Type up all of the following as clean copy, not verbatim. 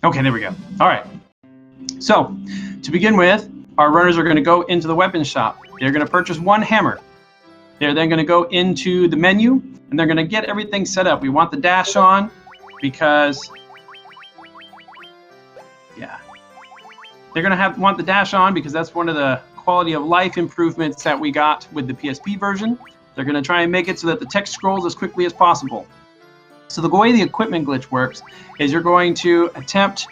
Okay, there we go. All right. So, to begin with, our runners are going to go into the weapons shop. They're going to purchase one hammer. They're then going to go into the menu, and they're going to get everything set up. We want the dash on because, yeah, they're going to want the dash on because that's one of the quality of life improvements that we got with the PSP version. They're going to try and make it so that the text scrolls as quickly as possible. So the way the equipment glitch works is you're going to attempt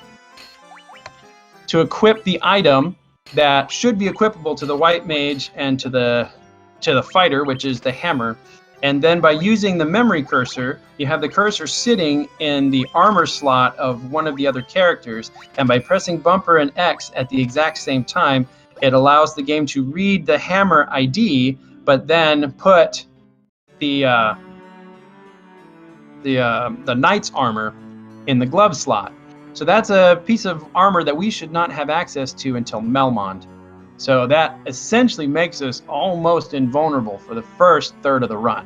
to equip the item that should be equipable to the white mage and to the fighter, which is the hammer. And then by using the memory cursor, you have the cursor sitting in the armor slot of one of the other characters. And by pressing bumper and X at the exact same time, it allows the game to read the hammer ID, but then put the knight's armor in the glove slot. So that's a piece of armor that we should not have access to until Melmond. So that essentially makes us almost invulnerable for the first third of the run.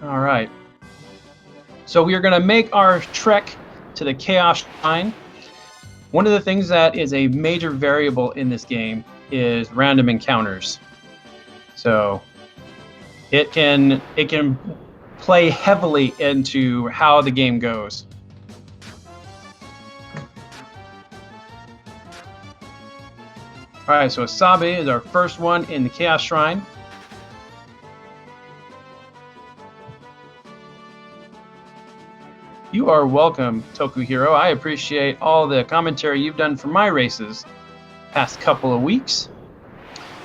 All right. So we are going to make our trek to the Chaos Shrine. One of the things that is a major variable in this game is random encounters. So it can play heavily into how the game goes. All right, so Ausabe is our first one in the Chaos Shrine. You are welcome, Tokuhiro. I appreciate all the commentary you've done for my races past couple of weeks.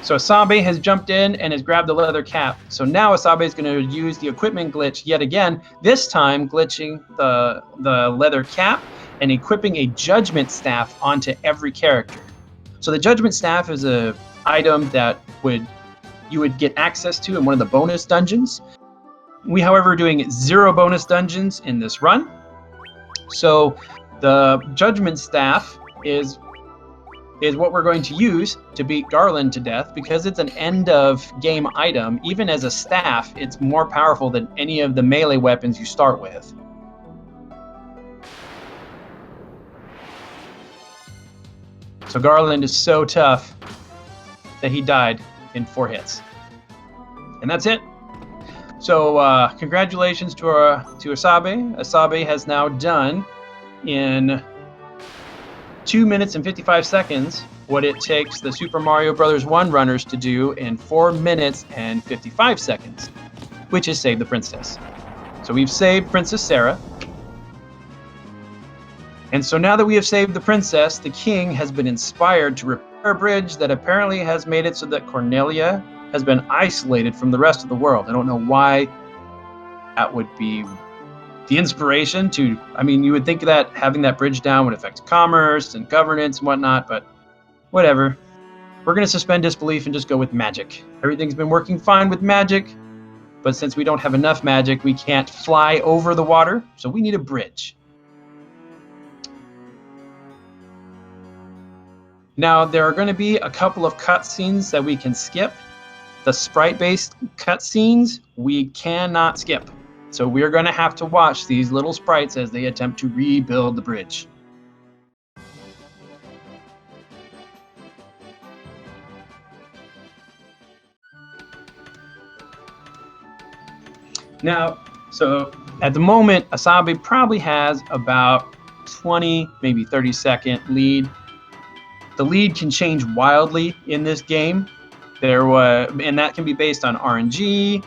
So Ausabe has jumped in and has grabbed the leather cap. So now Ausabe is going to use the equipment glitch yet again, this time glitching the leather cap and equipping a judgment staff onto every character. So the judgment staff is an item that you would get access to in one of the bonus dungeons. We, however, are doing 0 bonus dungeons in this run. So the judgment staff is what we're going to use to beat Garland to death because it's an end of game item. Even as a staff, it's more powerful than any of the melee weapons you start with. So Garland is so tough that he died in 4 hits. And that's it. So congratulations to Ausabe. Ausabe has now done in 2 minutes and 55 seconds what it takes the Super Mario Bros. 1 runners to do in 4 minutes and 55 seconds, which is save the princess. So we've saved Princess Sarah. And so now that we have saved the princess, the king has been inspired to repair a bridge that apparently has made it so that Cornelia has been isolated from the rest of the world. I don't know why that would be the inspiration to, I mean, you would think that having that bridge down would affect commerce and governance and whatnot, but whatever. We're going to suspend disbelief and just go with magic. Everything's been working fine with magic, but since we don't have enough magic, we can't fly over the water, so we need a bridge. Now, there are going to be a couple of cutscenes that we can skip. The sprite-based cutscenes, we cannot skip. So we're going to have to watch these little sprites as they attempt to rebuild the bridge. Now, so at the moment, Ausabe probably has about 20, maybe 30-second lead. The lead can change wildly in this game. And that can be based on RNG,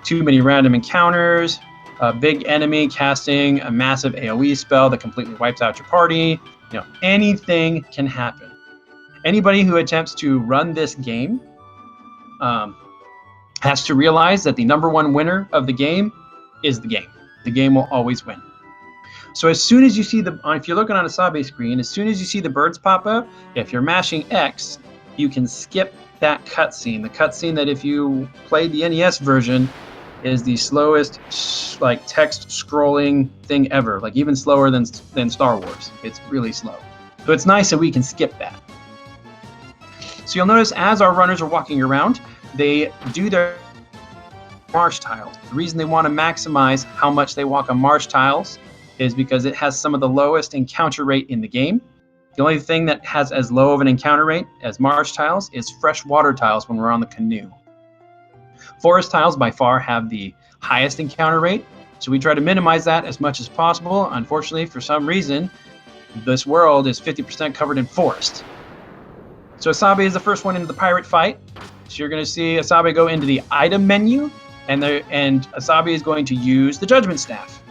too many random encounters, a big enemy casting a massive AoE spell that completely wipes out your party. You know, anything can happen. Anybody who attempts to run this game has to realize that the number one winner of the game is the game. The game will always win. So as soon as you see if you're looking on a Ausabe screen, as soon as you see the birds pop up, if you're mashing X, you can skip that cutscene. The cutscene that if you played the NES version is the slowest text scrolling thing ever, like even slower than Star Wars. It's really slow. So it's nice that we can skip that. So you'll notice as our runners are walking around, they do their marsh tiles. The reason they want to maximize how much they walk on marsh tiles is because it has some of the lowest encounter rate in the game. The only thing that has as low of an encounter rate as marsh tiles is freshwater tiles when we're on the canoe. Forest tiles by far have the highest encounter rate, so we try to minimize that as much as possible. Unfortunately, for some reason, this world is 50% covered in forest. So Ausabe is the first one into the pirate fight. So you're going to see Ausabe go into the item menu, and Ausabe is going to use the Judgment Staff.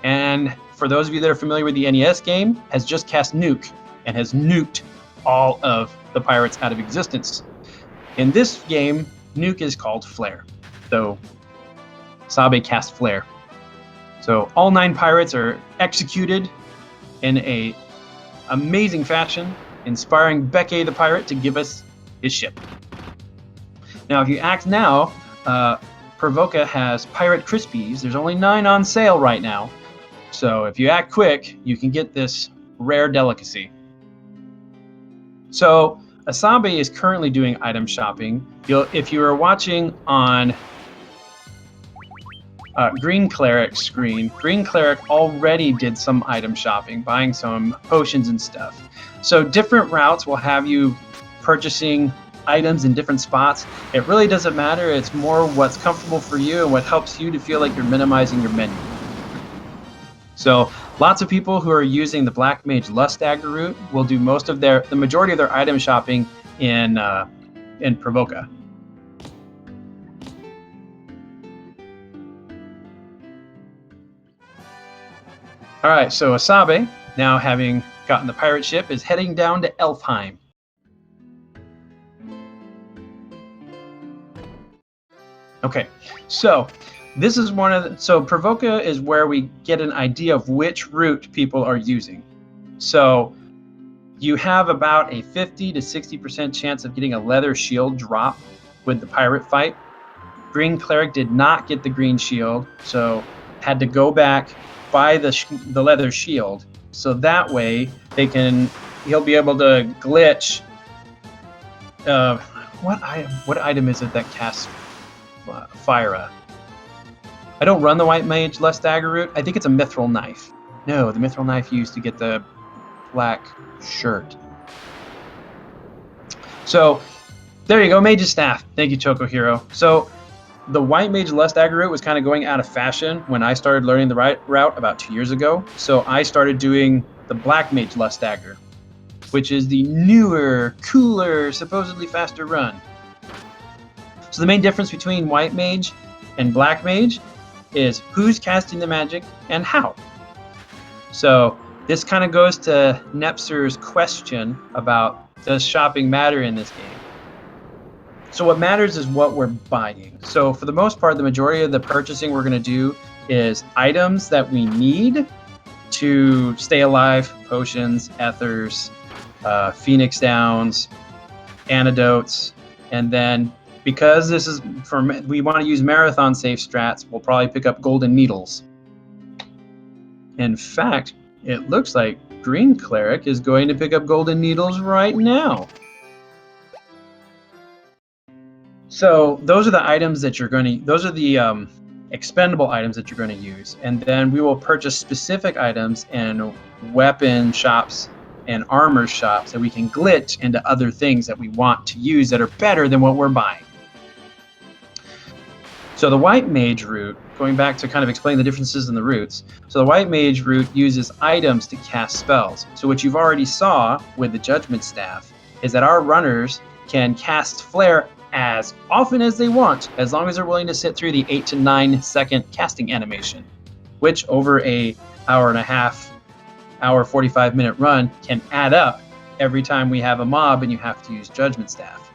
And for those of you that are familiar with the NES game, has just cast Nuke and has nuked all of the pirates out of existence. In this game, Nuke is called Flare, though Ausabe cast Flare. So all 9 pirates are executed in a amazing fashion, inspiring Becky the pirate to give us his ship. Now, if you act now, Provoca has Pirate Crispies. There's only 9 on sale right now. So if you act quick, you can get this rare delicacy. So Ausabe is currently doing item shopping. If you are watching on GreenCleric's screen, GreenCleric already did some item shopping, buying some potions and stuff. So different routes will have you purchasing items in different spots. It really doesn't matter. It's more what's comfortable for you and what helps you to feel like you're minimizing your menu. So lots of people who are using the Black Mage Lust Dagger route will do the majority of their item shopping in Provoca. All right, so Ausabe, now having gotten the pirate ship, is heading down to Elfheim. Okay, so this is so Provoca is where we get an idea of which route people are using. So you have about a 50 to 60% chance of getting a leather shield drop with the pirate fight. GreenCleric did not get the green shield, so had to go back, buy the leather shield, so that way he'll be able to glitch. What item is it that casts Fire? I don't run the White Mage Lust Dagger route. I think it's a Mithril Knife. No, the Mithril Knife used to get the black shirt. So there you go, Mage's Staff. Thank you, Choco Hero. So the White Mage Lust Dagger route was kind of going out of fashion when I started learning the right route about 2 years ago. So I started doing the Black Mage Lust Dagger, which is the newer, cooler, supposedly faster run. So the main difference between White Mage and Black Mage is who's casting the magic and how. So this kind of goes to Nepser's question about, does shopping matter in this game? So what matters is what we're buying. So for the most part, the majority of the purchasing we're going to do is items that we need to stay alive: potions, ethers, phoenix downs, antidotes, and then because this is we want to use marathon safe strats, we'll probably pick up golden needles. In fact, it looks like GreenCleric is going to pick up golden needles right now. So those are the items that those are the expendable items that you're going to use. And then we will purchase specific items in weapon shops and armor shops that we can glitch into other things that we want to use that are better than what we're buying. So the White Mage route, going back to kind of explain the differences in the routes. So the White Mage route uses items to cast spells. So what you've already saw with the Judgment Staff is that our runners can cast Flare as often as they want, as long as they're willing to sit through the 8 to 9 second casting animation, which over a hour and a half, hour 45-minute run can add up every time we have a mob and you have to use Judgment Staff.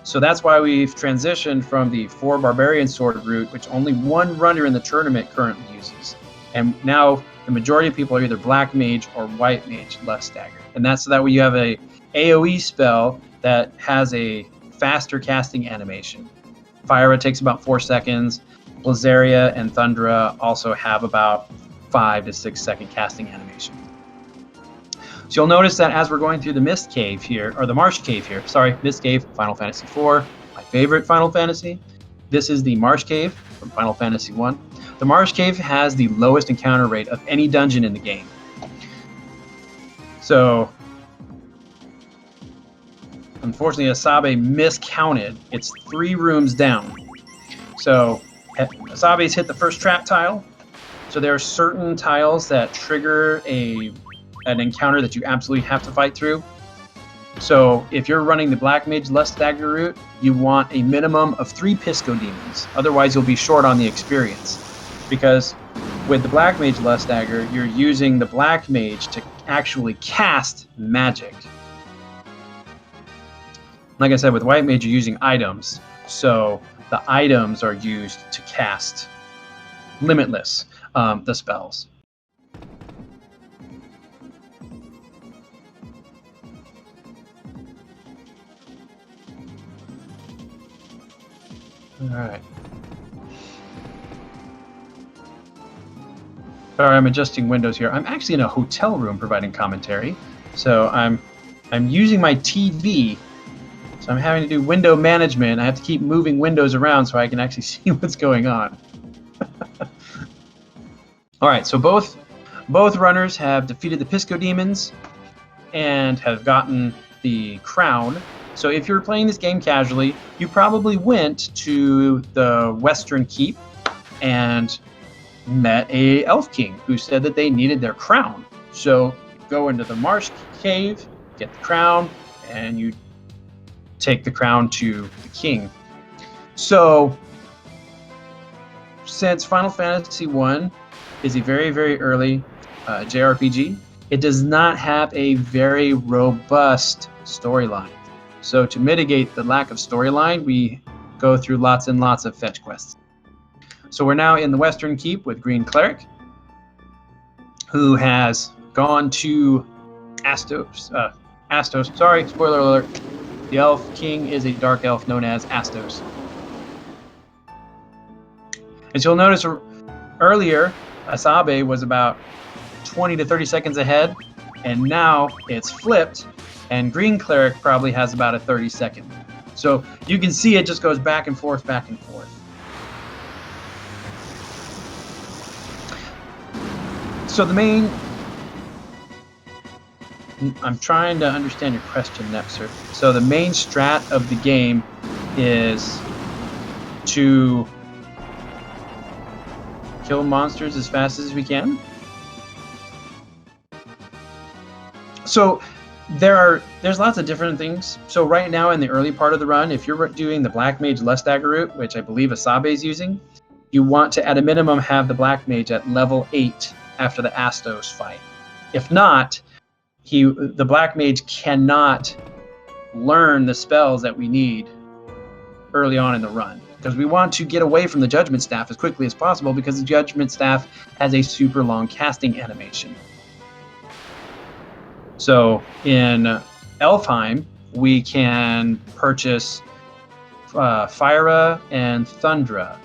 So that's why we've transitioned from the 4 Barbarian Sword route, which only one runner in the tournament currently uses. And now the majority of people are either Black Mage or White Mage Lust Dagger. And that's so that way you have a AoE spell that has a faster casting animation. Fyra takes about 4 seconds. Blazaria and Thundra also have about 5 to 6 second casting animation. So you'll notice that as we're going through the Mist Cave here, or the Marsh Cave here, sorry, Mist Cave, Final Fantasy IV, my favorite Final Fantasy. This is the Marsh Cave from Final Fantasy I. The Marsh Cave has the lowest encounter rate of any dungeon in the game. So, unfortunately, Ausabe miscounted. It's 3 rooms down. So, Ausabe's hit the first trap tile. So there are certain tiles that trigger an encounter that you absolutely have to fight through. So if you're running the Black Mage Lust Dagger route, you want a minimum of 3 Pisco Demons. Otherwise, you'll be short on the experience. Because with the Black Mage Lust Dagger, you're using the Black Mage to actually cast magic. Like I said, with White Mage, you're using items. So the items are used to cast Limitless, the spells. All right. Sorry, I'm adjusting windows here. I'm actually in a hotel room providing commentary, so I'm using my TV. So I'm having to do window management. I have to keep moving windows around so I can actually see what's going on. All right, so both runners have defeated the Pisco Demons and have gotten the crown. So if you're playing this game casually, you probably went to the Western Keep and met a Elf King who said that they needed their crown. So go into the Marsh Cave, get the crown, and you take the crown to the king. So since Final Fantasy I is a very, very early JRPG, it does not have a very robust storyline. So to mitigate the lack of storyline, we go through lots and lots of fetch quests. So we're now in the Western Keep with GreenCleric, who has gone to Astos. Sorry, spoiler alert. The Elf King is a dark elf known as Astos. As you'll notice earlier, Ausabe was about 20 to 30 seconds ahead, and now it's flipped, and GreenCleric probably has about a 30-second. So you can see it just goes back and forth, back and forth. So the main... I'm trying to understand your question, Nepser. So the main strat of the game is to kill monsters as fast as we can. So there's lots of different things. So right now in the early part of the run, if you're doing the Black Mage Lust Dagger route, which I believe Ausabe is using, you want to at a minimum have the Black Mage at level 8 after the Astos fight. If not, the Black Mage cannot learn the spells that we need early on in the run, because we want to get away from the Judgment Staff as quickly as possible, because the Judgment Staff has a super long casting animation. So in Elfheim, we can purchase Fyra and Thundra.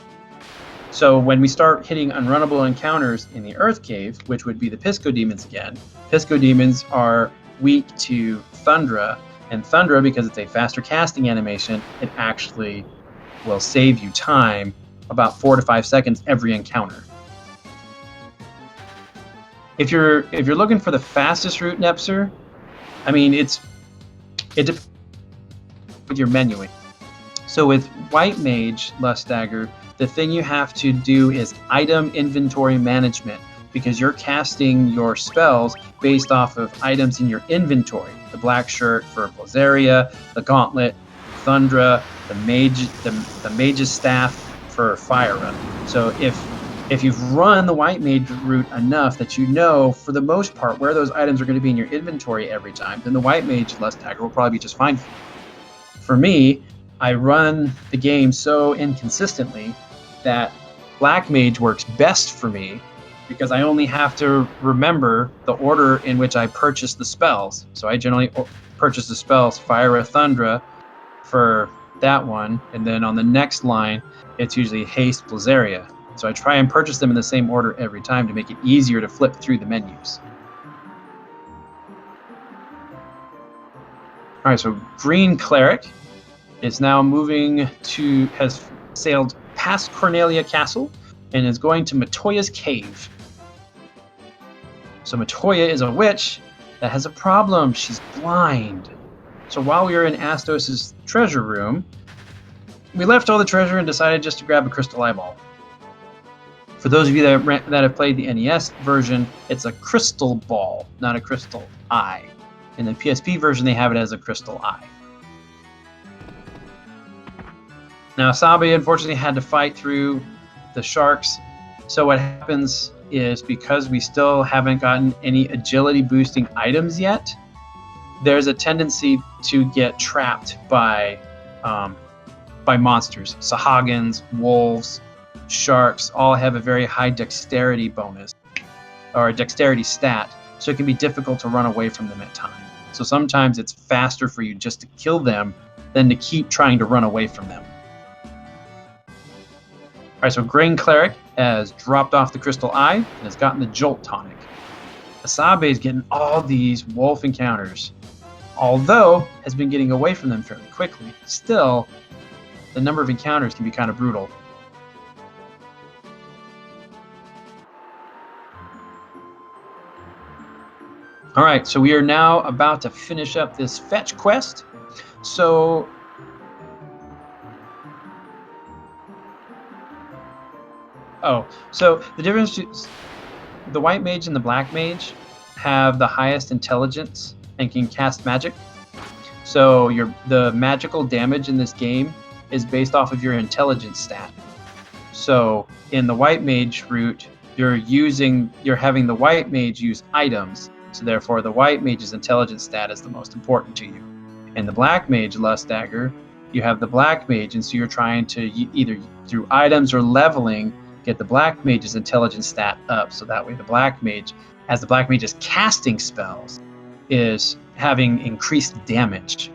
So when we start hitting unrunnable encounters in the Earth Cave, which would be the Pisco Demons again, Pisco Demons are weak to Thundra, and Thundra, because it's a faster casting animation, it actually will save you time, about 4 to 5 seconds every encounter. If you're looking for the fastest route, Nepser, I mean it depends with your menuing. So with White Mage Lust Dagger, the thing you have to do is item inventory management, because you're casting your spells based off of items in your inventory. The black shirt for Blazeria, the gauntlet, Thundra, the mage's staff for Fyra. So if you've run the White Mage route enough that you know, for the most part, where those items are going to be in your inventory every time, then the White Mage Lust Dagger will probably be just fine for you. For me, I run the game so inconsistently that Black Mage works best for me, because I only have to remember the order in which I purchase the spells. So I generally purchase the spells Fyra, Thundra for that one, and then on the next line, it's usually Haste, Blazeria. So I try and purchase them in the same order every time to make it easier to flip through the menus. All right, so GreenCleric is now has sailed past Cornelia Castle and is going to Matoya's Cave. So Matoya is a witch that has a problem. She's blind. So while we were in Astos' treasure room, we left all the treasure and decided just to grab a crystal eyeball. For those of you that have played the NES version, it's a crystal ball, not a crystal eye. In the PSP version, they have it as a crystal eye. Now, Ausabe unfortunately had to fight through the sharks. So what happens is, because we still haven't gotten any agility boosting items yet, there's a tendency to get trapped by monsters. Sahagins, wolves, sharks all have a very high dexterity bonus, or a dexterity stat, so it can be difficult to run away from them at times. So sometimes it's faster for you just to kill them than to keep trying to run away from them. All right, so GreenCleric has dropped off the crystal eye and has gotten the jolt tonic. Ausabe is getting all these wolf encounters, although has been getting away from them fairly quickly. Still, the number of encounters can be kind of brutal. All right, so we are now about to finish up this fetch quest. So the difference is the white mage and the black mage have the highest intelligence and can cast magic. So the magical damage in this game is based off of your intelligence stat. So in the white mage route, you're having the white mage use items. So therefore, the white mage's intelligence stat is the most important to you. In the black mage Lust Dagger, you have the black mage, and so you're trying to either through items or leveling get the black mage's intelligence stat up, so that way the black mage, as the black mage is casting spells, is having increased damage.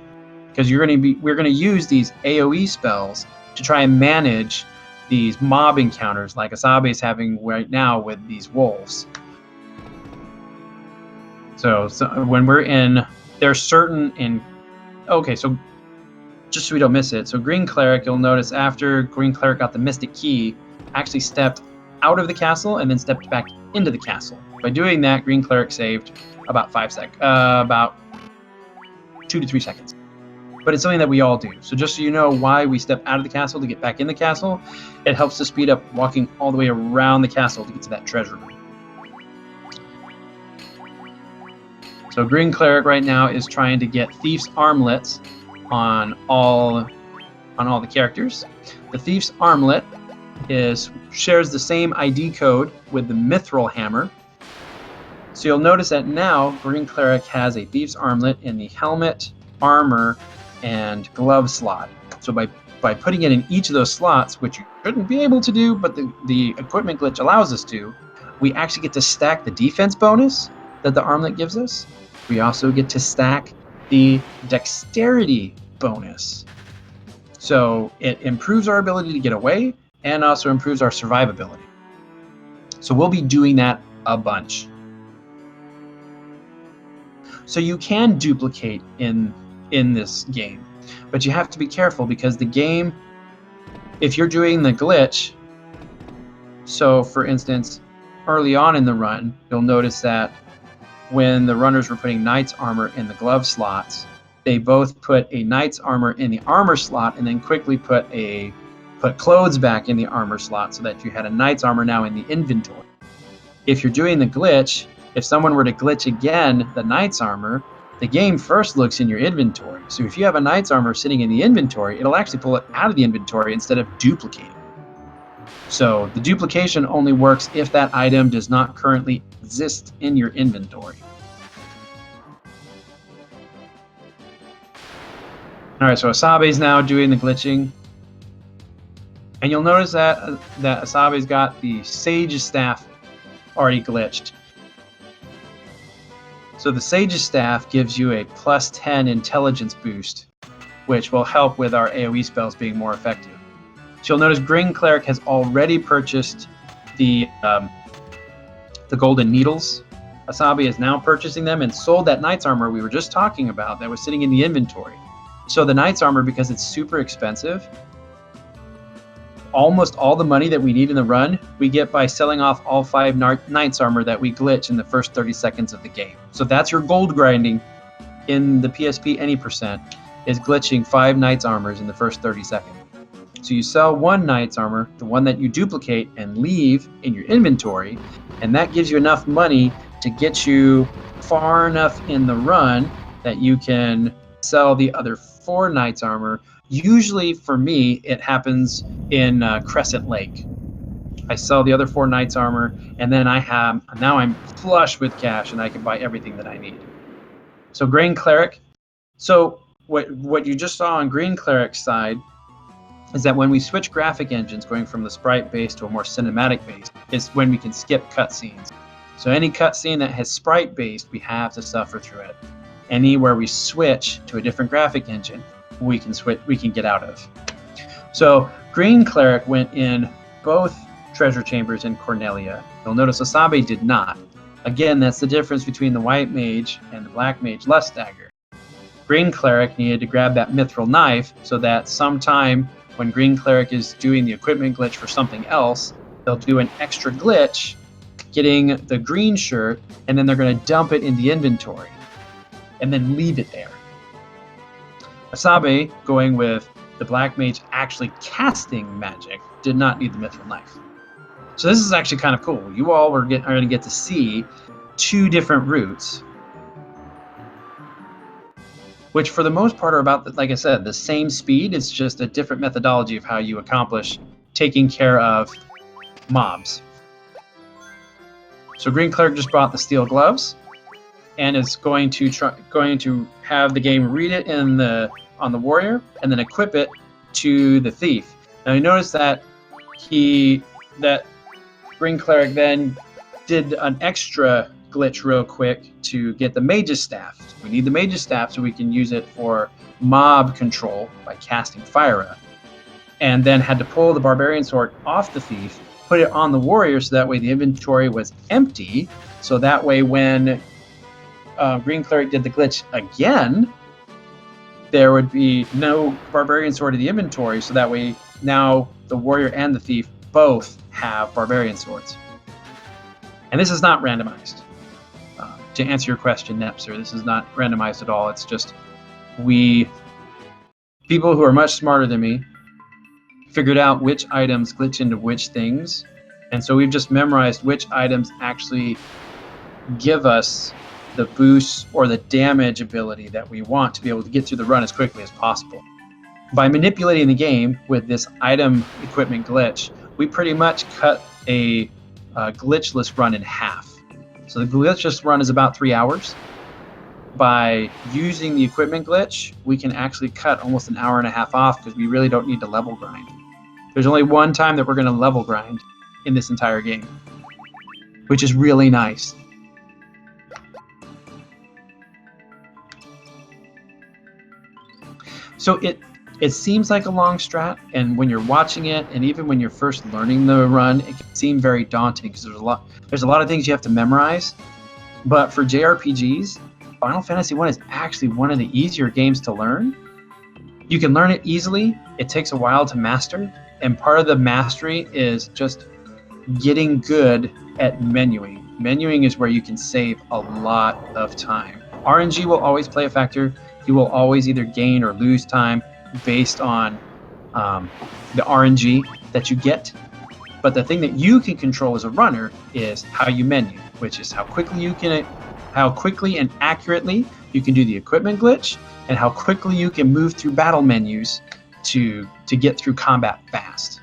Because we're going to use these AoE spells to try and manage these mob encounters like Ausabe is having right now with these wolves. So when we're in, there's certain okay, so just so we don't miss it, so GreenCleric, you'll notice after GreenCleric got the Mystic Key, actually stepped out of the castle and then stepped back into the castle. By doing that, GreenCleric saved about about 2 to 3 seconds. But it's something that we all do. So just so you know why we step out of the castle to get back in the castle, it helps to speed up walking all the way around the castle to get to that treasure room. So GreenCleric right now is trying to get Thief's Armlets on all the characters. The Thief's Armlet shares the same ID code with the Mithril Hammer. So you'll notice that now GreenCleric has a Thief's Armlet in the helmet, armor, and glove slot. So by putting it in each of those slots, which you shouldn't be able to do, but the equipment glitch allows us to, we actually get to stack the defense bonus that the armlet gives us. We also get to stack the dexterity bonus. So it improves our ability to get away and also improves our survivability. So we'll be doing that a bunch. So you can duplicate in this game, but you have to be careful because the game, if you're doing the glitch, so for instance, early on in the run, you'll notice that when the runners were putting knight's armor in the glove slots, they both put a knight's armor in the armor slot and then quickly put clothes back in the armor slot so that you had a knight's armor now in the inventory. If you're doing the glitch, if someone were to glitch again the knight's armor, the game first looks in your inventory. So if you have a knight's armor sitting in the inventory, it'll actually pull it out of the inventory instead of duplicating. So the duplication only works if that item does not currently exist in your inventory. All right, so Ausabe's now doing the glitching. And you'll notice that Ausabe's got the Sage's Staff already glitched. So the Sage's Staff gives you a plus 10 intelligence boost, which will help with our AoE spells being more effective. So you'll notice GreenCleric has already purchased the golden needles Ausabe is now purchasing them and sold that knight's armor we were just talking about that was sitting in the inventory. So the knight's armor, because it's super expensive, almost all the money that we need in the run, we get by selling off all 5 knight's armor that we glitch in the first 30 seconds of the game. So that's your gold grinding in the PSP any percent, is glitching 5 knight's armors in the first 30 seconds. So you sell 1 knight's armor, the one that you duplicate and leave in your inventory, and that gives you enough money to get you far enough in the run that you can sell the other 4 knight's armor. Usually for me, it happens in Crescent Lake. I sell the other 4 knight's armor, and then now I'm flush with cash and I can buy everything that I need. So GreenCleric. So what you just saw on GreenCleric's side is that when we switch graphic engines, going from the sprite-based to a more cinematic-based, is when we can skip cutscenes. So any cutscene that has sprite-based, we have to suffer through it. Anywhere we switch to a different graphic engine, we can get out of. So GreenCleric went in both treasure chambers in Cornelia. You'll notice Ausabe did not. Again, that's the difference between the white mage and the black mage lust dagger. GreenCleric needed to grab that mithril knife so that sometime when GreenCleric is doing the equipment glitch for something else, they'll do an extra glitch getting the green shirt, and then they're going to dump it in the inventory and then leave it there. Ausabe, going with the black mage actually casting magic, did not need the mithril knife. So this is actually kind of cool. You all are going to get to see 2 different routes, which for the most part are about, like I said, the same speed. It's just a different methodology of how you accomplish taking care of mobs. So GreenCleric just bought the steel gloves and is going to have the game read it on the warrior and then equip it to the thief. Now you notice that GreenCleric then did an extra glitch real quick to get the mage's staff. We need the mage's staff so we can use it for mob control by casting Fire, and then had to pull the barbarian sword off the thief, put it on the warrior so that way the inventory was empty, so that way when GreenCleric did the glitch again, there would be no barbarian sword in the inventory, so that way now the warrior and the thief both have barbarian swords. And this is not randomized. To answer your question, Nepser, this is not randomized at all. It's just people who are much smarter than me, figured out which items glitch into which things. And so we've just memorized which items actually give us the boost or the damage ability that we want to be able to get through the run as quickly as possible. By manipulating the game with this item equipment glitch, we pretty much cut a glitchless run in half. So the glitchless run is about 3 hours. By using the equipment glitch, we can actually cut almost an hour and a half off because we really don't need to level grind. There's only one time that we're going to level grind in this entire game, which is really nice. So it seems like a long strat, and when you're watching it, and even when you're first learning the run, it can seem very daunting because there's a lot of things you have to memorize. But for JRPGs, Final Fantasy 1 is actually one of the easier games to learn. You can learn it easily. It takes a while to master, and part of the mastery is just getting good at menuing. Menuing is where you can save a lot of time. RNG will always play a factor. You will always either gain or lose time based on the RNG that you get. But the thing that you can control as a runner is how you menu, which is how quickly and accurately you can do the equipment glitch, and how quickly you can move through battle menus to get through combat fast.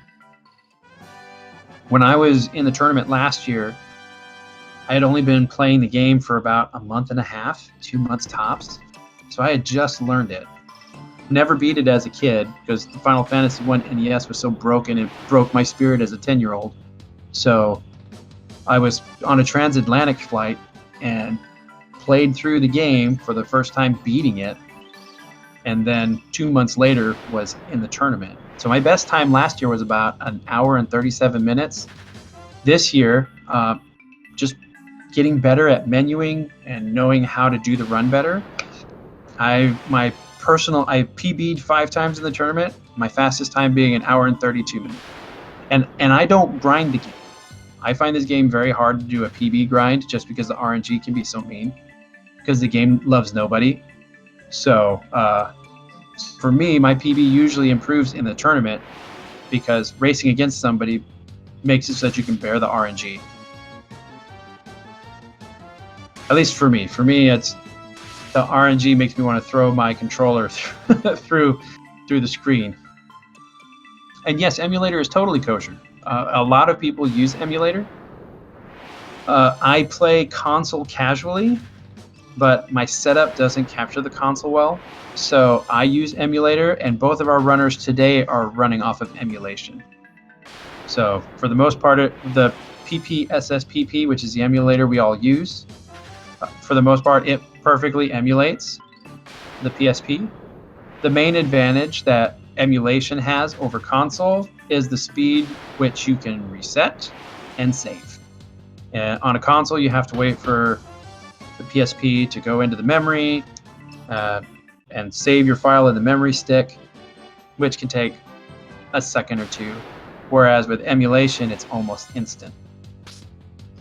When I was in the tournament last year, I had only been playing the game for about a month and a half, 2 months tops. So I had just learned it. Never beat it as a kid because the Final Fantasy 1 NES was so broken, it broke my spirit as a 10-year-old. So I was on a transatlantic flight and played through the game for the first time, beating it, and then 2 months later was in the tournament. So my best time last year was about 1 hour and 37 minutes. This year, just getting better at menuing and knowing how to do the run better. I PB'd 5 times in the tournament, my fastest time being 1 hour and 32 minutes. And I don't grind the game. I find this game very hard to do a PB grind just because the RNG can be so mean, because the game loves nobody. So for me, my PB usually improves in the tournament because racing against somebody makes it so that you can bear the RNG. At least for me. For me, it's the RNG makes me want to throw my controller through the screen. And yes, emulator is totally kosher. A lot of people use emulator. I play console casually, but my setup doesn't capture the console well. So I use emulator, and both of our runners today are running off of emulation. So for the most part, the PPSSPP, which is the emulator we all use, for the most part, it perfectly emulates the PSP. The main advantage that emulation has over console is the speed which you can reset and save. And on a console, you have to wait for the PSP to go into the memory and save your file in the memory stick, which can take a second or two. Whereas with emulation, it's almost instant.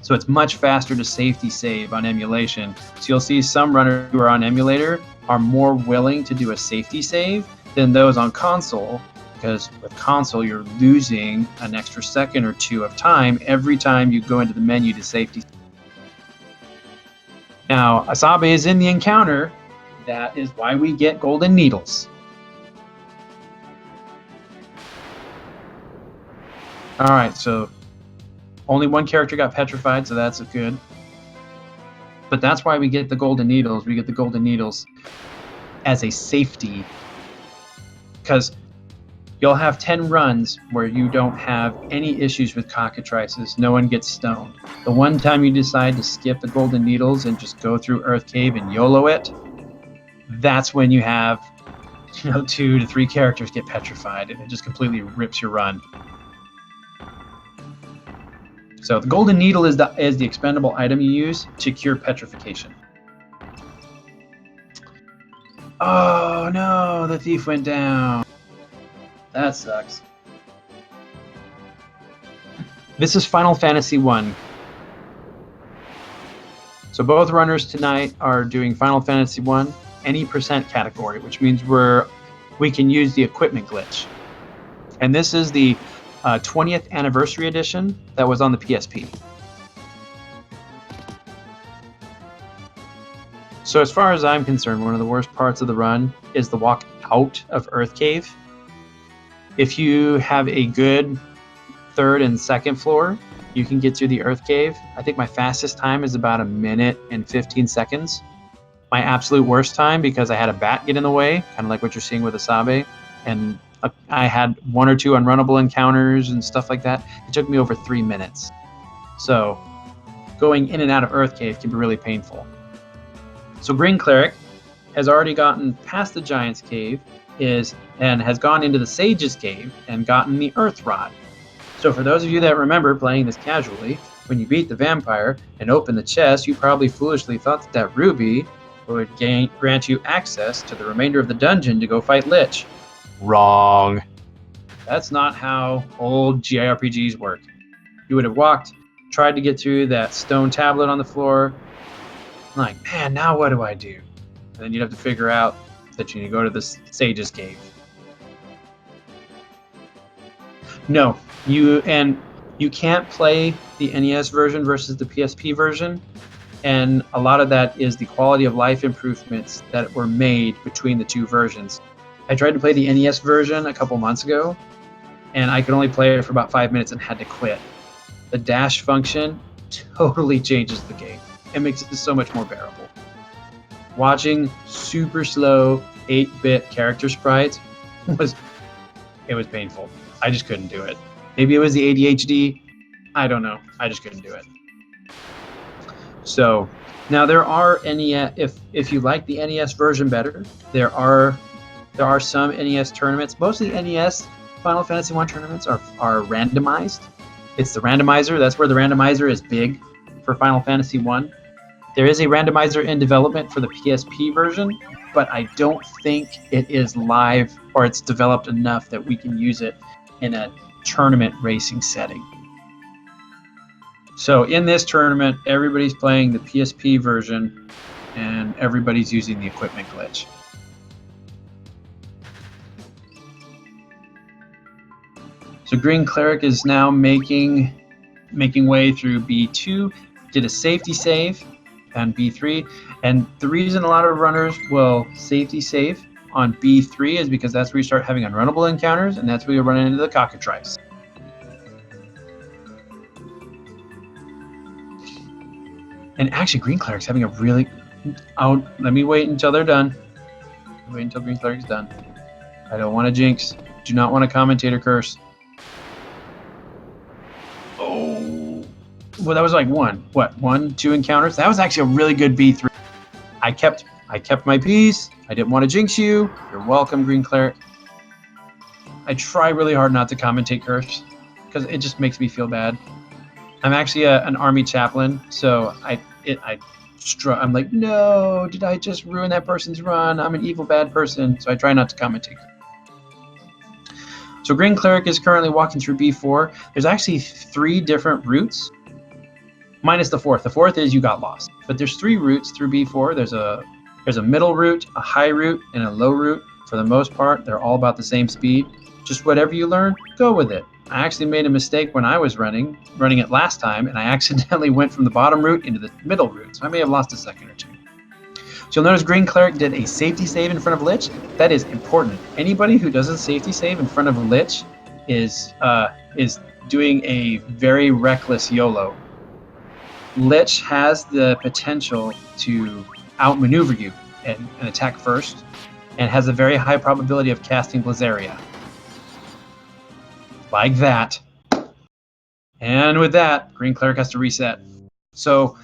So it's much faster to safety save on emulation. So you'll see some runners who are on emulator are more willing to do a safety save than those on console, because with console you're losing an extra second or two of time every time you go into the menu to safety. Now, Ausabe is in the encounter. That is why we get golden needles. All right, so only one character got petrified, so that's good. But that's why we get the golden needles. We get the golden needles as a safety, because you'll have 10 runs where you don't have any issues with cockatrices. No one gets stoned. The one time you decide to skip the golden needles and just go through Earth Cave and YOLO it, that's when you have 2 to 3 characters get petrified, and it just completely rips your run. So the golden needle is the expendable item you use to cure petrification. Oh no, the thief went down. That sucks. This is Final Fantasy 1. So both runners tonight are doing Final Fantasy 1 any percent category, which means we can use the equipment glitch. And this is the 20th anniversary edition that was on the PSP. So as far as I'm concerned, one of the worst parts of the run is the walk out of Earth Cave. If you have a good 3rd and 2nd floor, you can get through the Earth Cave. I think my fastest time is about 1 minute and 15 seconds. My absolute worst time, because I had a bat get in the way, kind of like what you're seeing with Ausabe, and I had 1 or 2 unrunnable encounters and stuff like that, it took me over 3 minutes. So going in and out of Earth Cave can be really painful. So GreenCleric has already gotten past the Giant's Cave and has gone into the Sage's Cave and gotten the Earth Rod. So for those of you that remember playing this casually, when you beat the vampire and opened the chest, you probably foolishly thought that ruby would grant you access to the remainder of the dungeon to go fight Lich. Wrong. That's not how old JRPGs work. You would have tried to get through that stone tablet on the floor. I'm like, man, now what do I do? And then you'd have to figure out that you need to go to the Sage's Cave. No, you can't play the NES version versus the PSP version, and a lot of that is the quality of life improvements that were made between the 2 versions. I tried to play the NES version a couple months ago, and I could only play it for about 5 minutes and had to quit. The dash function totally changes the game. It makes it so much more bearable. Watching super slow 8-bit character sprites was painful. I just couldn't do it. Maybe it was the ADHD. I don't know. I just couldn't do it. So now there are NES. If you like the NES version better, there are some NES tournaments. Most of the NES Final Fantasy 1 tournaments are randomized. It's the randomizer. That's where the randomizer is big for Final Fantasy 1. There is a randomizer in development for the PSP version, but I don't think it is live or it's developed enough that we can use it in a tournament racing setting. So in this tournament, everybody's playing the PSP version and everybody's using the equipment glitch. So GreenCleric is now making way through B2, did a safety save on B3, and the reason a lot of runners will safety save on B3 is because that's where you start having unrunnable encounters, and that's where you run into the cockatrice. And actually, GreenCleric's having a really... Oh, let me wait until they're done. Wait until GreenCleric's done. I don't want to jinx. Do not want a commentator curse. Oh. Well, that was like one, two encounters? That was actually a really good B3. I kept my peace. I didn't want to jinx you. You're welcome, GreenCleric. I try really hard not to commentate curse because it just makes me feel bad. I'm actually an army chaplain, so I'm like, no, did I just ruin that person's run? I'm an evil bad person, so I try not to commentate. So GreenCleric is currently walking through B4. There's actually 3 different routes, minus the 4th. The 4th is you got lost, but there's 3 routes through B4. There's a middle route, a high route, and a low route. For the most part, they're all about the same speed. Just whatever you learn, go with it. I actually made a mistake when I was running it last time, and I accidentally went from the bottom route into the middle route, so I may have lost a second or two. So you'll notice GreenCleric did a safety save in front of Lich. That is important. Anybody who does a safety save in front of a Lich is doing a very reckless YOLO. Lich has the potential to outmaneuver you and attack first, and has a very high probability of casting Blazeria. Like that. And with that, GreenCleric has to reset. So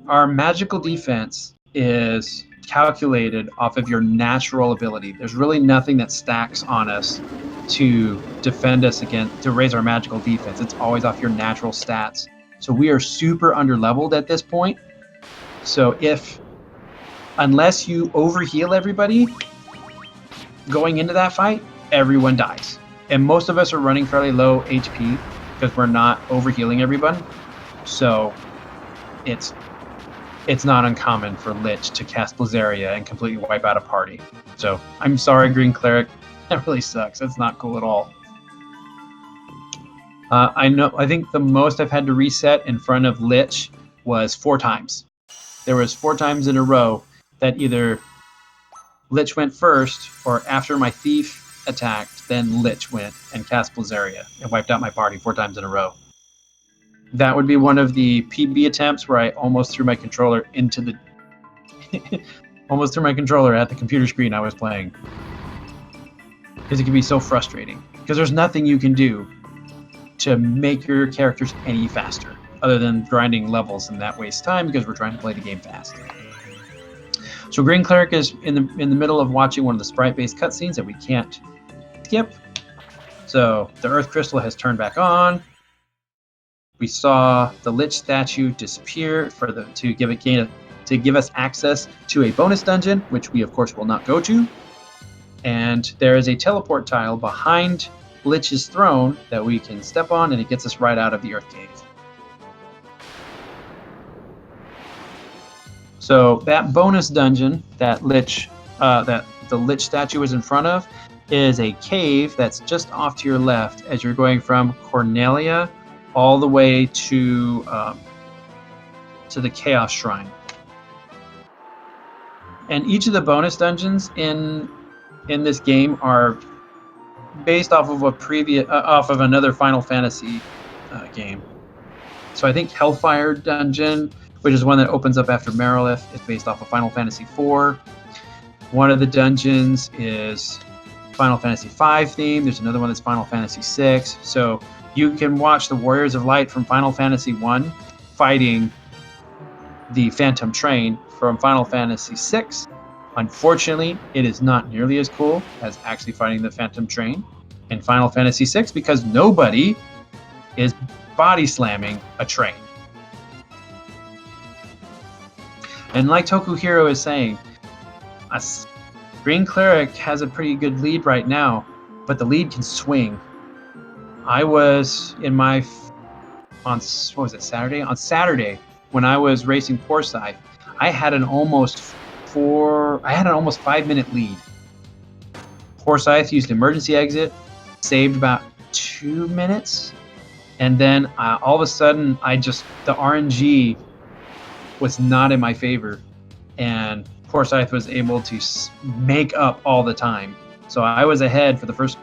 our magical defense is calculated off of your natural ability. There's really nothing that stacks on us to defend us against, to raise our magical defense. It's always off your natural stats. So we are super underleveled at this point. So unless you overheal everybody going into that fight, everyone dies. And most of us are running fairly low HP because we're not overhealing everyone. So it's not uncommon for Lich to cast Blazeria and completely wipe out a party. So I'm sorry, GreenCleric. That really sucks. That's not cool at all. I think the most I've had to reset in front of Lich was 4 times. There was 4 times in a row that either Lich went first, or after my thief attacked, then Lich went and cast Blazeria and wiped out my party 4 times in a row. That would be one of the PB attempts where I almost threw my controller into the almost threw my controller at the computer screen I was playing. Because it can be so frustrating. Because there's nothing you can do to make your characters any faster other than grinding levels, and that wastes time because we're trying to play the game fast. So GreenCleric is in the middle of watching one of the sprite-based cutscenes that we can't skip. So the Earth Crystal has turned back on. We saw the Lich statue disappear to give us access to a bonus dungeon, which we of course will not go to. And there is a teleport tile behind Lich's throne that we can step on, and it gets us right out of the Earth Cave. So that bonus dungeon that the Lich statue is in front of is a cave that's just off to your left as you're going from Cornelia all the way to the Chaos Shrine. And each of the bonus dungeons in this game are based off of another Final Fantasy game. So I think Hellfire Dungeon, which is one that opens up after Merilith, is based off of Final Fantasy IV. One of the dungeons is Final Fantasy V themed. There's another one that's Final Fantasy VI. So you can watch the Warriors of Light from Final Fantasy I fighting the Phantom Train from Final Fantasy VI. Unfortunately, it is not nearly as cool as actually fighting the Phantom Train in Final Fantasy VI because nobody is body slamming a train. And like Tokuhiro is saying, GreenCleric has a pretty good lead right now, but the lead can swing. I was in my on what was it, Saturday? On Saturday, when I was racing Forsyth, I had an almost 5-minute lead. Forsyth used emergency exit, saved about 2 minutes, and then all of a sudden the RNG was not in my favor, and Forsyth was able to make up all the time. So I was ahead for the first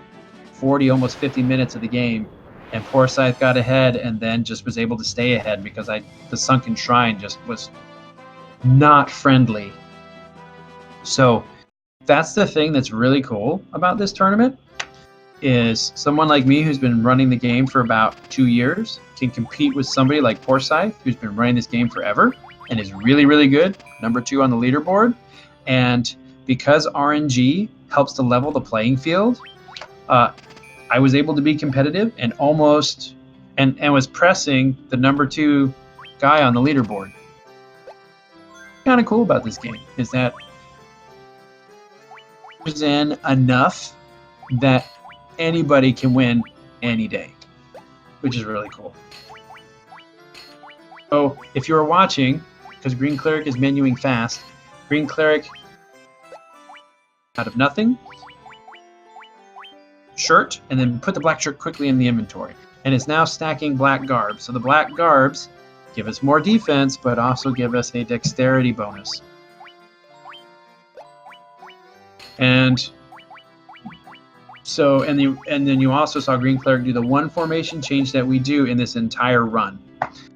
40, almost 50 minutes of the game, and Forsyth got ahead and then just was able to stay ahead because the Sunken Shrine just was not friendly. So that's the thing that's really cool about this tournament, is someone like me who's been running the game for about 2 years can compete with somebody like Forsyth who's been running this game forever and is really, really good, number 2 on the leaderboard. And because RNG helps to level the playing field, I was able to be competitive and almost and was pressing the number 2 guy on the leaderboard. Kind of cool about this game is that there's enough that anybody can win any day, which is really cool. So if you were watching, because GreenCleric is menuing fast, GreenCleric out of nothing, shirt, and then put the black shirt quickly in the inventory. And it's now stacking black garbs. So the black garbs give us more defense, but also give us a dexterity bonus. And so, and then you also saw GreenCleric do the one formation change that we do in this entire run.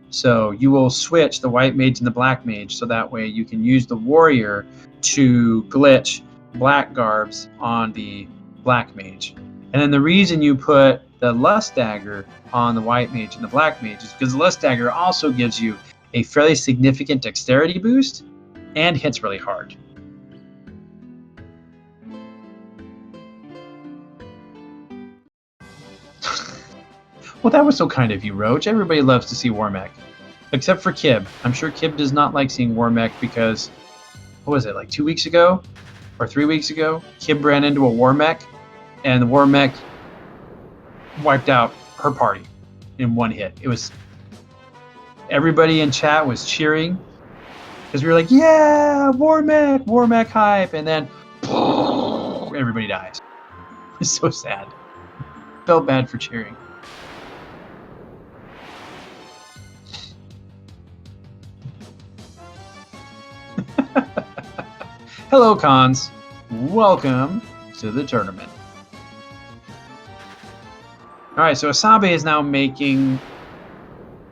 So you will switch the white mage and the black mage, so that way you can use the warrior to glitch black garbs on the black mage. And then the reason you put the Lust Dagger on the white mage and the black mage is because the Lust Dagger also gives you a fairly significant dexterity boost and hits really hard. Well, that was so kind of you, Roach. Everybody loves to see Warmech. Except for Kib. I'm sure Kib does not like seeing Warmech because, what was it, like 2 weeks ago? Or 3 weeks ago? Kib ran into a Warmech, and the Warmech wiped out her party in one hit. It was... Everybody in chat was cheering because we were like, yeah, Warmech, Warmech hype, and then everybody dies. It's so sad. Felt bad for cheering. Hello, Cons. Welcome to the tournament. All right, so Ausabe is now making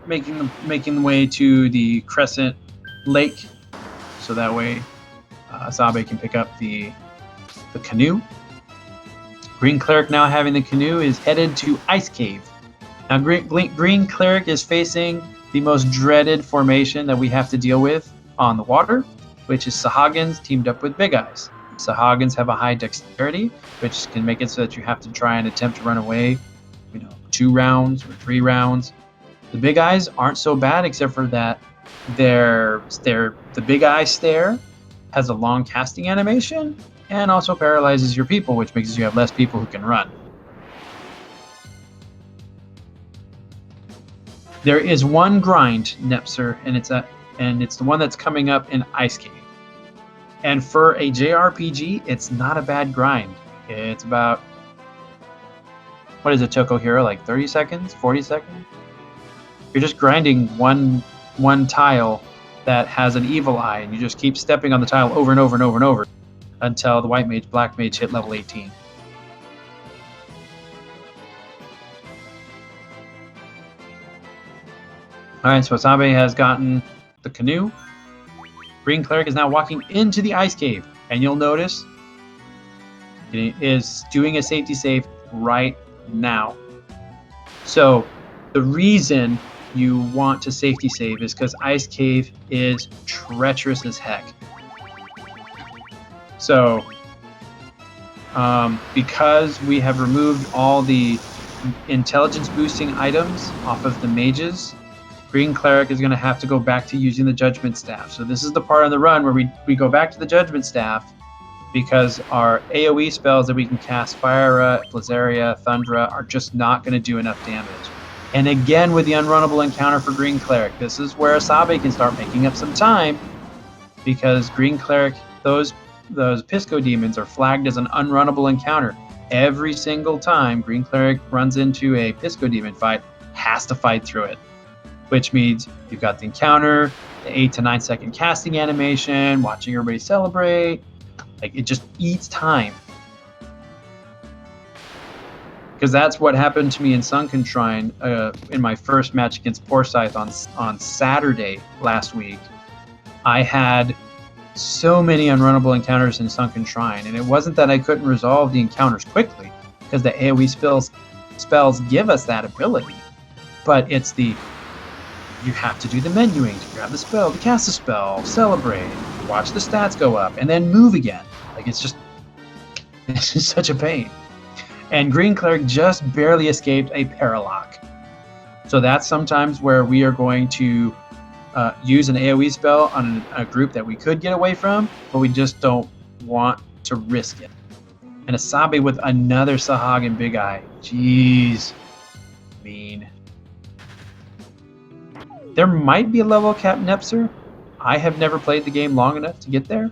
the way to the Crescent Lake, so that way Ausabe can pick up the canoe. GreenCleric, now having the canoe, is headed to Ice Cave. Now, GreenCleric is facing the most dreaded formation that we have to deal with on the water, which is Sahagins teamed up with Big Eyes. Sahagins have a high dexterity, which can make it so that you have to try and attempt to run away, 2 rounds or 3 rounds. The Big Eyes aren't so bad, except for that the Big Eye Stare has a long casting animation and also paralyzes your people, which makes you have less people who can run. There is one grind, Nepser, and it's the one that's coming up in Ice Cave. And for a JRPG, it's not a bad grind. It's about, what is it, Tokuhiro, like 30 seconds, 40 seconds? You're just grinding one tile that has an evil eye, and you just keep stepping on the tile over and over and over and over until the white mage, black mage hit level 18. Alright, so Ausabe has gotten the canoe. GreenCleric is now walking into the ice cave, and you'll notice it is doing a safety save right now. So the reason you want to safety save is because Ice Cave is treacherous as heck. So because we have removed all the intelligence boosting items off of the mages, Green Cleric is going to have to go back to using the Judgment Staff. So this is the part of the run where we go back to the Judgment Staff because our AoE spells that we can cast, Fire, Blazaria, Thundra, are just not going to do enough damage. And again, with the unrunnable encounter for Green Cleric, this is where Ausabe can start making up some time, because Green Cleric, those Pisco demons are flagged as an unrunnable encounter. Every single time Green Cleric runs into a Pisco demon fight, has to fight through it. Which means you've got the encounter, the 8 to 9 second casting animation, watching everybody celebrate. Like, it just eats time. Because that's what happened to me in Sunken Shrine in my first match against Forsyth on Saturday last week. I had so many unrunnable encounters in Sunken Shrine, and it wasn't that I couldn't resolve the encounters quickly, because the AoE spells give us that ability, but it's the you have to do the menuing to grab the spell, to cast the spell, celebrate, watch the stats go up, and then move again. Like, it's just such a pain. And Green Cleric just barely escaped a Paralock. So that's sometimes where we are going to use an AoE spell on a group that we could get away from, but we just don't want to risk it. And Ausabe with another Sahag and Big Eye. Jeez. Mean. There might be a level cap Nepser. I have never played the game long enough to get there.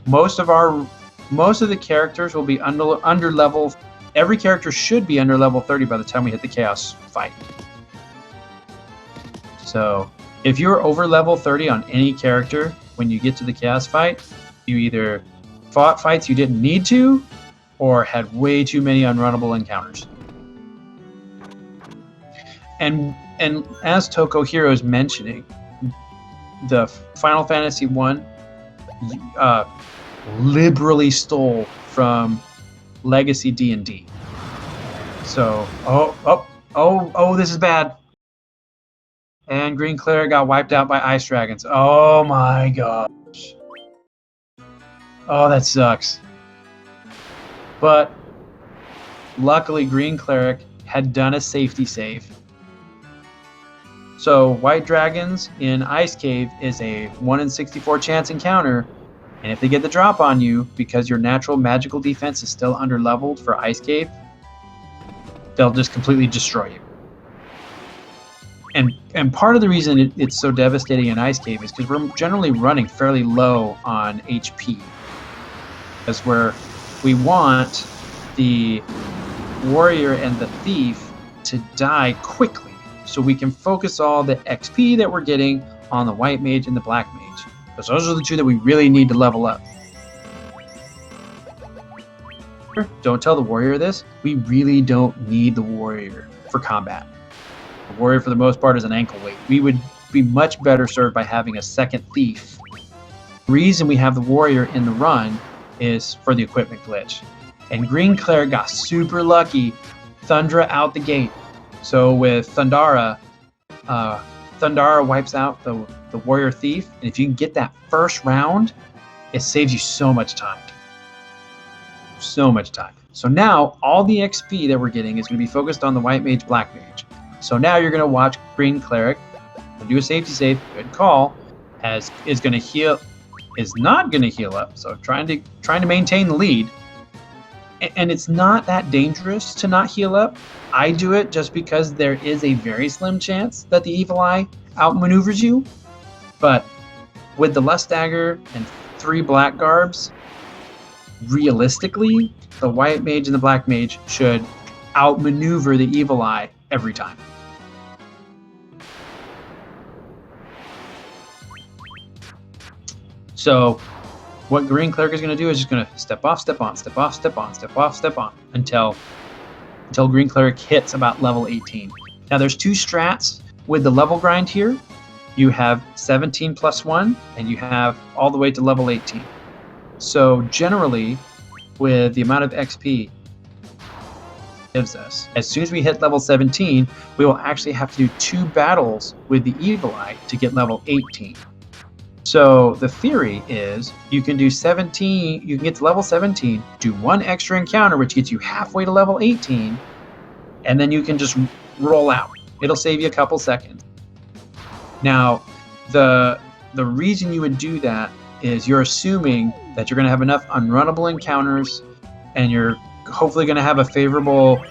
Most of the characters will be under level. Every character should be under level 30 by the time we hit the Chaos fight. So if you're over level 30 on any character when you get to the Chaos fight, you either fought fights you didn't need to, or had way too many unrunnable encounters. And as Tokuhiro is mentioning, the Final Fantasy I liberally stole from Legacy D&D. So, this is bad. And Green Cleric got wiped out by Ice Dragons. Oh my gosh. Oh, that sucks. But luckily Green Cleric had done a safety save. So White Dragons in Ice Cave is a 1 in 64 chance encounter, and if they get the drop on you because your natural magical defense is still underleveled for Ice Cave, they'll just completely destroy you. And part of the reason it's so devastating in Ice Cave is because we're generally running fairly low on HP. That's where we want the Warrior and the Thief to die quickly, so we can focus all the XP that we're getting on the White Mage and the Black Mage. Because those are the two that we really need to level up. Don't tell the Warrior this. We really don't need the Warrior for combat. The Warrior, for the most part, is an ankle weight. We would be much better served by having a second Thief. The reason we have the Warrior in the run is for the equipment glitch. And Green Cleric got super lucky. Thundra out the gate. So with Thundara, Thundara wipes out the Warrior Thief, and if you can get that first round, it saves you so much time. So much time. So now all the XP that we're getting is going to be focused on the White Mage, Black Mage. So now you're going to watch Green Cleric do a safety save, good call, is not going to heal up. So trying to maintain the lead. And it's not that dangerous to not heal up. I do it just because there is a very slim chance that the Evil Eye outmaneuvers you. But with the Lust Dagger and 3 Black Garbs, realistically, the White Mage and the Black Mage should outmaneuver the Evil Eye every time. So what Green Cleric is going to do is just going to step off, step on, step off, step on, step off, step on, until Green Cleric hits about level 18. Now there's 2 strats with the level grind here. You have 17 plus 1, and you have all the way to level 18. So generally, with the amount of XP gives us, as soon as we hit level 17, we will actually have to do 2 battles with the Evil Eye to get level 18. So the theory is you can do 17, you can get to level 17, do 1 extra encounter, which gets you halfway to level 18, and then you can just roll out. It'll save you a couple seconds. Now, the reason you would do that is you're assuming that you're going to have enough unrunnable encounters, and you're hopefully going to have a favorable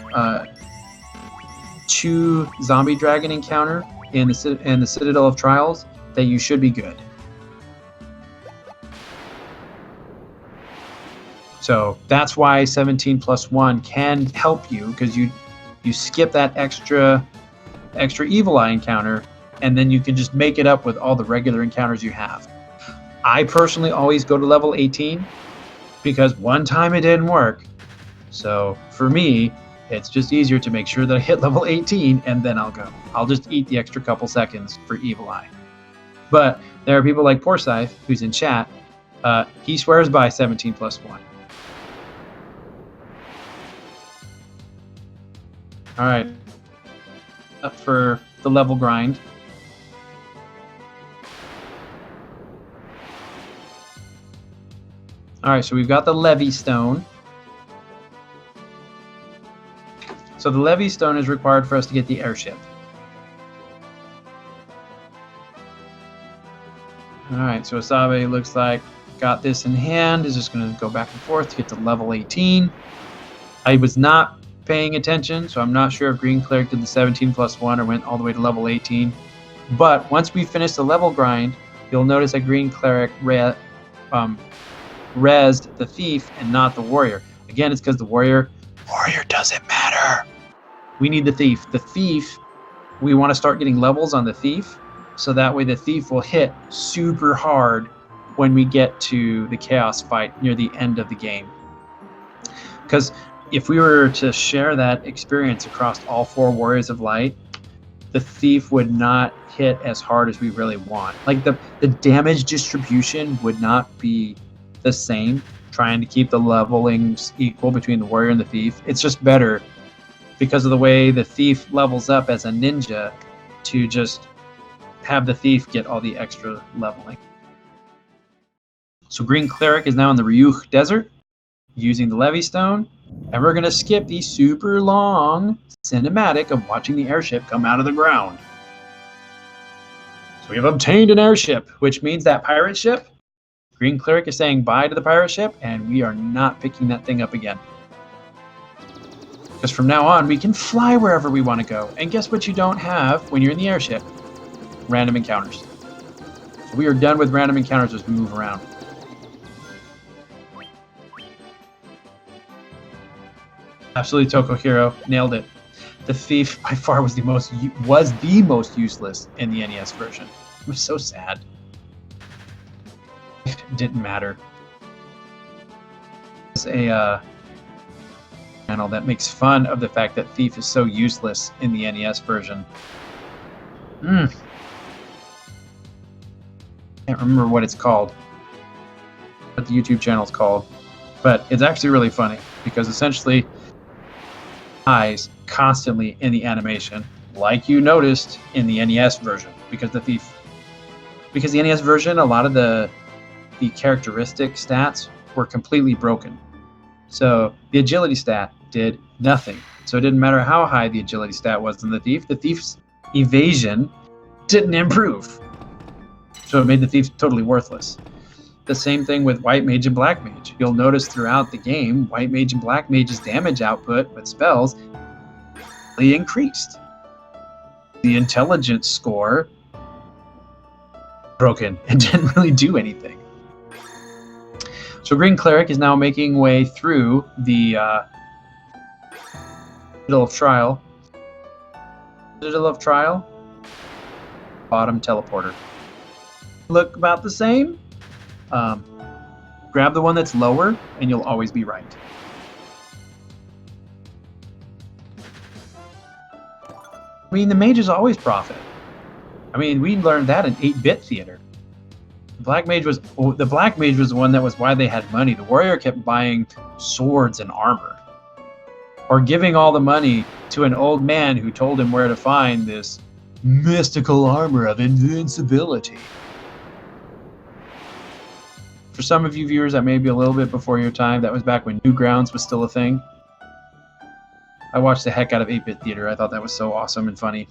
2 zombie dragon encounter in the Citadel of Trials, that you should be good. So that's why 17 plus 1 can help you, because you skip that extra evil eye encounter, and then you can just make it up with all the regular encounters you have. I personally always go to level 18 because one time it didn't work. So for me, it's just easier to make sure that I hit level 18 and then I'll go. I'll just eat the extra couple seconds for evil eye. But there are people like Porsyth, who's in chat. He swears by 17 plus 1. All right, up for the level grind. All right, so we've got the Levy Stone. So the Levy Stone is required for us to get the airship. All right, so Ausabe looks like got this in hand. Is just going to go back and forth to get to level 18. I was not paying attention, so I'm not sure if GreenCleric did the 17 plus 1 or went all the way to level 18. But once we finish the level grind, you'll notice that GreenCleric rezzed the thief and not the warrior. Again, it's because the warrior doesn't matter. We need the thief. The thief, we want to start getting levels on the thief, so that way the thief will hit super hard when we get to the chaos fight near the end of the game. Because if we were to share that experience across all 4 Warriors of Light, the thief would not hit as hard as we really want. Like the damage distribution would not be the same, trying to keep the levelings equal between the warrior and the thief. It's just better because of the way the thief levels up as a ninja to just have the thief get all the extra leveling. So GreenCleric is now in the Ryukh Desert using the Levy Stone, and we're going to skip the super long cinematic of watching the airship come out of the ground. So we have obtained an airship, which means that pirate ship, GreenCleric is saying bye to the pirate ship, and we are not picking that thing up again. Because from now on, we can fly wherever we want to go. And guess what you don't have when you're in the airship? Random encounters. So we are done with random encounters as we move around. Absolutely, Tokohiro nailed it. The thief by far was the most useless in the NES version. It was so sad. It didn't matter. It's a channel that makes fun of the fact that Thief is so useless in the NES version. Can't remember what it's called, what the YouTube channel is called, but it's actually really funny because essentially eyes constantly in the animation, like you noticed in the NES version, because the NES version, a lot of the characteristic stats were completely broken. So the agility stat did nothing. So it didn't matter how high the agility stat was in the thief's evasion didn't improve. So it made the thief totally worthless. The same thing with White Mage and Black Mage. You'll notice throughout the game, White Mage and Black Mage's damage output with spells really increased. The intelligence score broken and didn't really do anything. So GreenCleric is now making way through the Citadel of Trial. Citadel of Trial, bottom teleporter. Look about the same. Grab the one that's lower, and you'll always be right. I mean, the mages always profit. I mean, we learned that in 8-bit theater. The Black Mage was the one that was why they had money. The warrior kept buying swords and armor, or giving all the money to an old man who told him where to find this mystical armor of invincibility. For some of you viewers, that may be a little bit before your time. That was back when Newgrounds was still a thing. I watched the heck out of 8-bit theater. I thought that was so awesome and funny.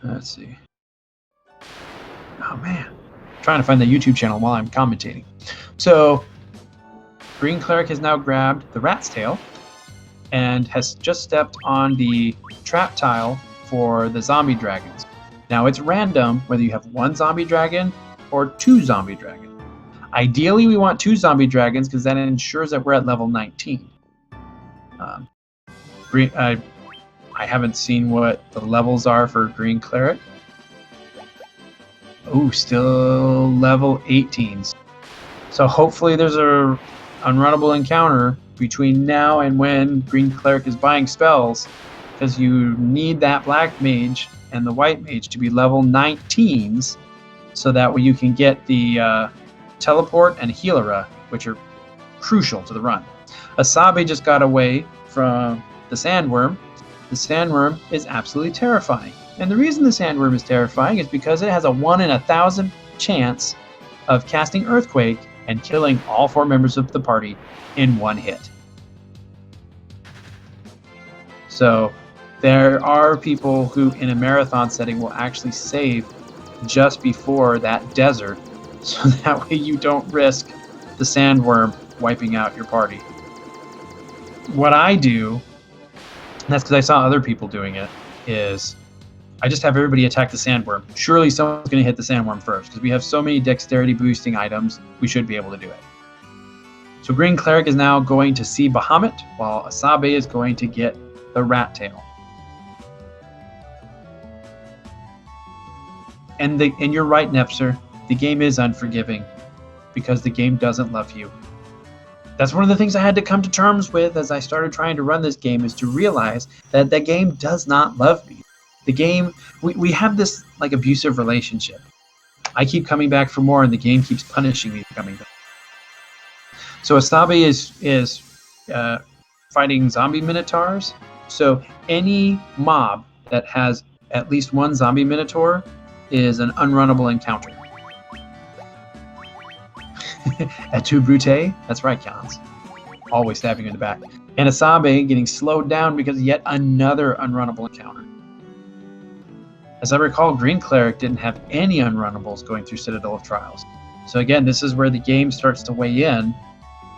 Let's see. Oh man, I'm trying to find the YouTube channel while I'm commentating. So, GreenCleric has now grabbed the rat's tail and has just stepped on the trap tile for the zombie dragons. Now it's random whether you have one zombie dragon or two zombie dragons. Ideally, we want two zombie dragons because that ensures that we're at level 19. I haven't seen what the levels are for GreenCleric. Oh, still level 18s. So hopefully there's a unrunnable encounter between now and when GreenCleric is buying spells, because you need that black mage and the white mage to be level 19s, so that way you can get the teleport and healera, which are crucial to the run. Ausabe just got away from the sandworm. The sandworm is absolutely terrifying. And the reason the sandworm is terrifying is because it has a 1 in 1,000 chance of casting Earthquake and killing all 4 members of the party in one hit. So there are people who in a marathon setting will actually save just before that desert, so that way you don't risk the sandworm wiping out your party. What I do, and that's because I saw other people doing it, is I just have everybody attack the sandworm. Surely someone's going to hit the sandworm first, because we have so many dexterity boosting items, we should be able to do it. So GreenCleric is now going to see Bahamut, while Ausabe is going to get the rat tail. And you're right, Nepser. The game is unforgiving because the game doesn't love you. That's one of the things I had to come to terms with as I started trying to run this game, is to realize that the game does not love me. The game, we have this like abusive relationship. I keep coming back for more and the game keeps punishing me for coming back. So Ausabe is fighting zombie minotaurs. So any mob that has at least one zombie minotaur is an unrunnable encounter. At two brute, that's right, Cons. Always stabbing you in the back. And Ausabe getting slowed down because of yet another unrunnable encounter. As I recall, GreenCleric didn't have any unrunnables going through Citadel of Trials. So again, this is where the game starts to weigh in,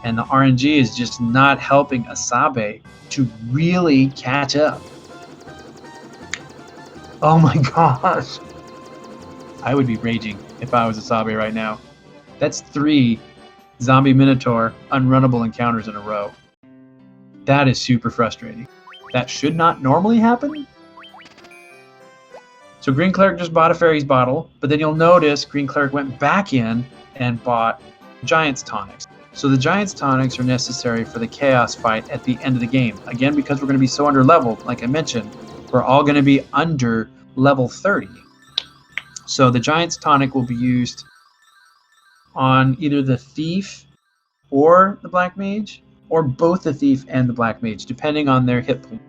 and the RNG is just not helping Ausabe to really catch up. Oh my gosh! I would be raging if I was Ausabe right now. That's 3 zombie minotaur unrunnable encounters in a row. That is super frustrating. That should not normally happen. So GreenCleric just bought a Fairy's Bottle, but then you'll notice GreenCleric went back in and bought Giant's Tonics. So the Giant's Tonics are necessary for the Chaos fight at the end of the game. Again, because we're going to be so under-leveled, like I mentioned, we're all going to be under level 30. So the Giant's Tonic will be used on either the Thief or the Black Mage, or both the Thief and the Black Mage, depending on their hit point.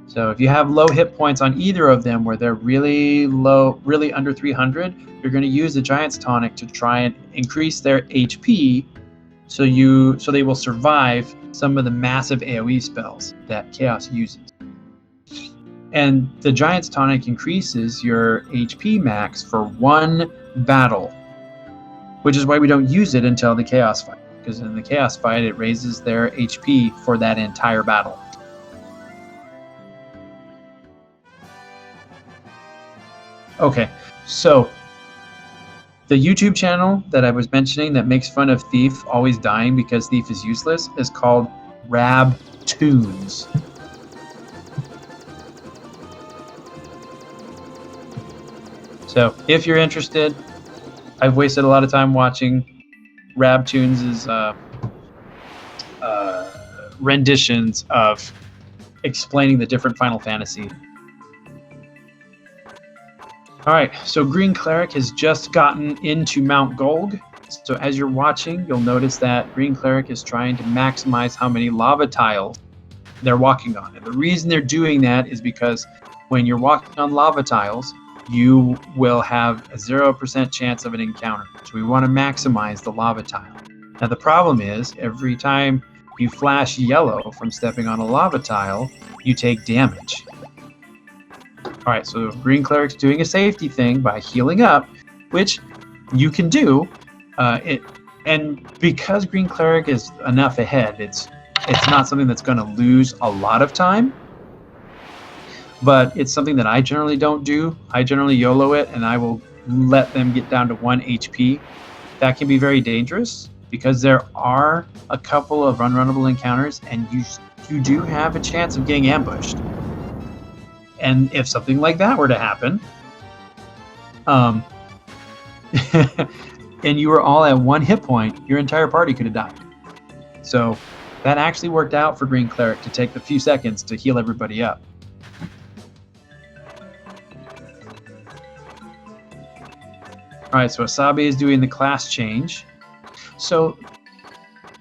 So if you have low hit points on either of them, where they're really low, really under 300, you're going to use the Giant's Tonic to try and increase their HP, so they will survive some of the massive AoE spells that Chaos uses. And the Giant's Tonic increases your HP max for 1 battle, which is why we don't use it until the Chaos fight, because in the Chaos fight it raises their HP for that entire battle. Okay, so the YouTube channel that I was mentioning that makes fun of Thief always dying because Thief is useless is called Rab Tunes. So if you're interested, I've wasted a lot of time watching Rab Tunes' renditions of explaining the different Final Fantasy. Alright, so GreenCleric has just gotten into Mount Gold. So as you're watching, you'll notice that GreenCleric is trying to maximize how many lava tiles they're walking on. And the reason they're doing that is because when you're walking on lava tiles, you will have a 0% chance of an encounter. So we want to maximize the lava tile. Now the problem is, every time you flash yellow from stepping on a lava tile, you take damage. All right, so Green Cleric's doing a safety thing by healing up, which you can do. And because Green Cleric is enough ahead, it's not something that's going to lose a lot of time. But it's something that I generally don't do. I generally YOLO it, and I will let them get down to 1 HP. That can be very dangerous because there are a couple of unrunnable encounters, and you do have a chance of getting ambushed. And if something like that were to happen, and you were all at 1 hit point, your entire party could have died. So that actually worked out for Green Cleric to take the few seconds to heal everybody up. All right, so Ausabe is doing the class change. So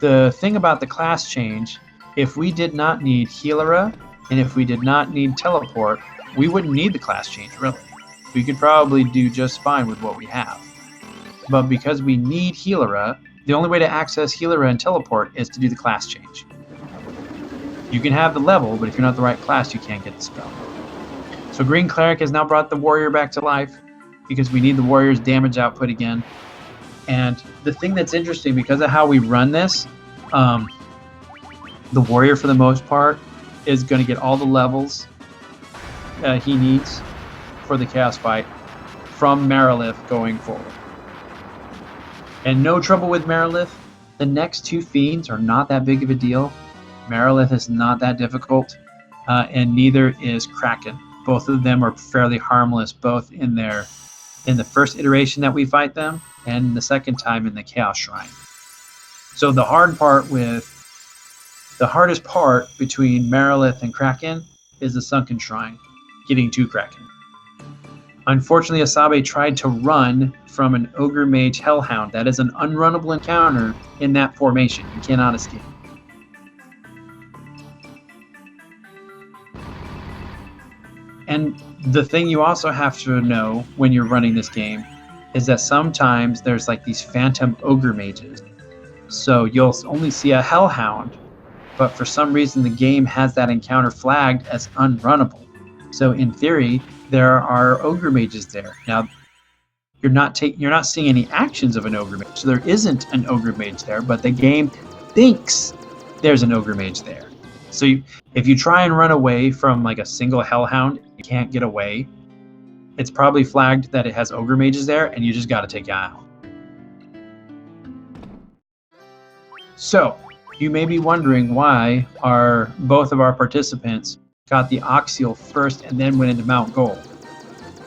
the thing about the class change, if we did not need Healera and if we did not need Teleport, we wouldn't need the class change, really. We could probably do just fine with what we have. But because we need Healera, the only way to access Healera and Teleport is to do the class change. You can have the level, but if you're not the right class, you can't get the spell. So Green Cleric has now brought the Warrior back to life because we need the Warrior's damage output again. And the thing that's interesting, because of how we run this, the Warrior, for the most part, is going to get all the levels he needs for the Chaos fight from Marilith going forward. And no trouble with Marilith. The next 2 Fiends are not that big of a deal. Marilith is not that difficult, and neither is Kraken. Both of them are fairly harmless, both in the first iteration that we fight them, and the second time in the Chaos Shrine. So the hardest part between Marilith and Kraken is the Sunken Shrine, getting to Kraken. Unfortunately, Ausabe tried to run from an Ogre Mage Hellhound. That is an unrunnable encounter in that formation. You cannot escape. And the thing you also have to know when you're running this game is that sometimes there's like these phantom Ogre Mages. So you'll only see a Hellhound, but for some reason the game has that encounter flagged as unrunnable. So in theory, there are Ogre Mages there. Now, you're not seeing any actions of an Ogre Mage, so there isn't an Ogre Mage there, but the game thinks there's an Ogre Mage there. So if you try and run away from like a single Hellhound, you can't get away. It's probably flagged that it has Ogre Mages there, and you just got to take it out. So you may be wondering why both of our participants got the Axial first and then went into Mount Gold.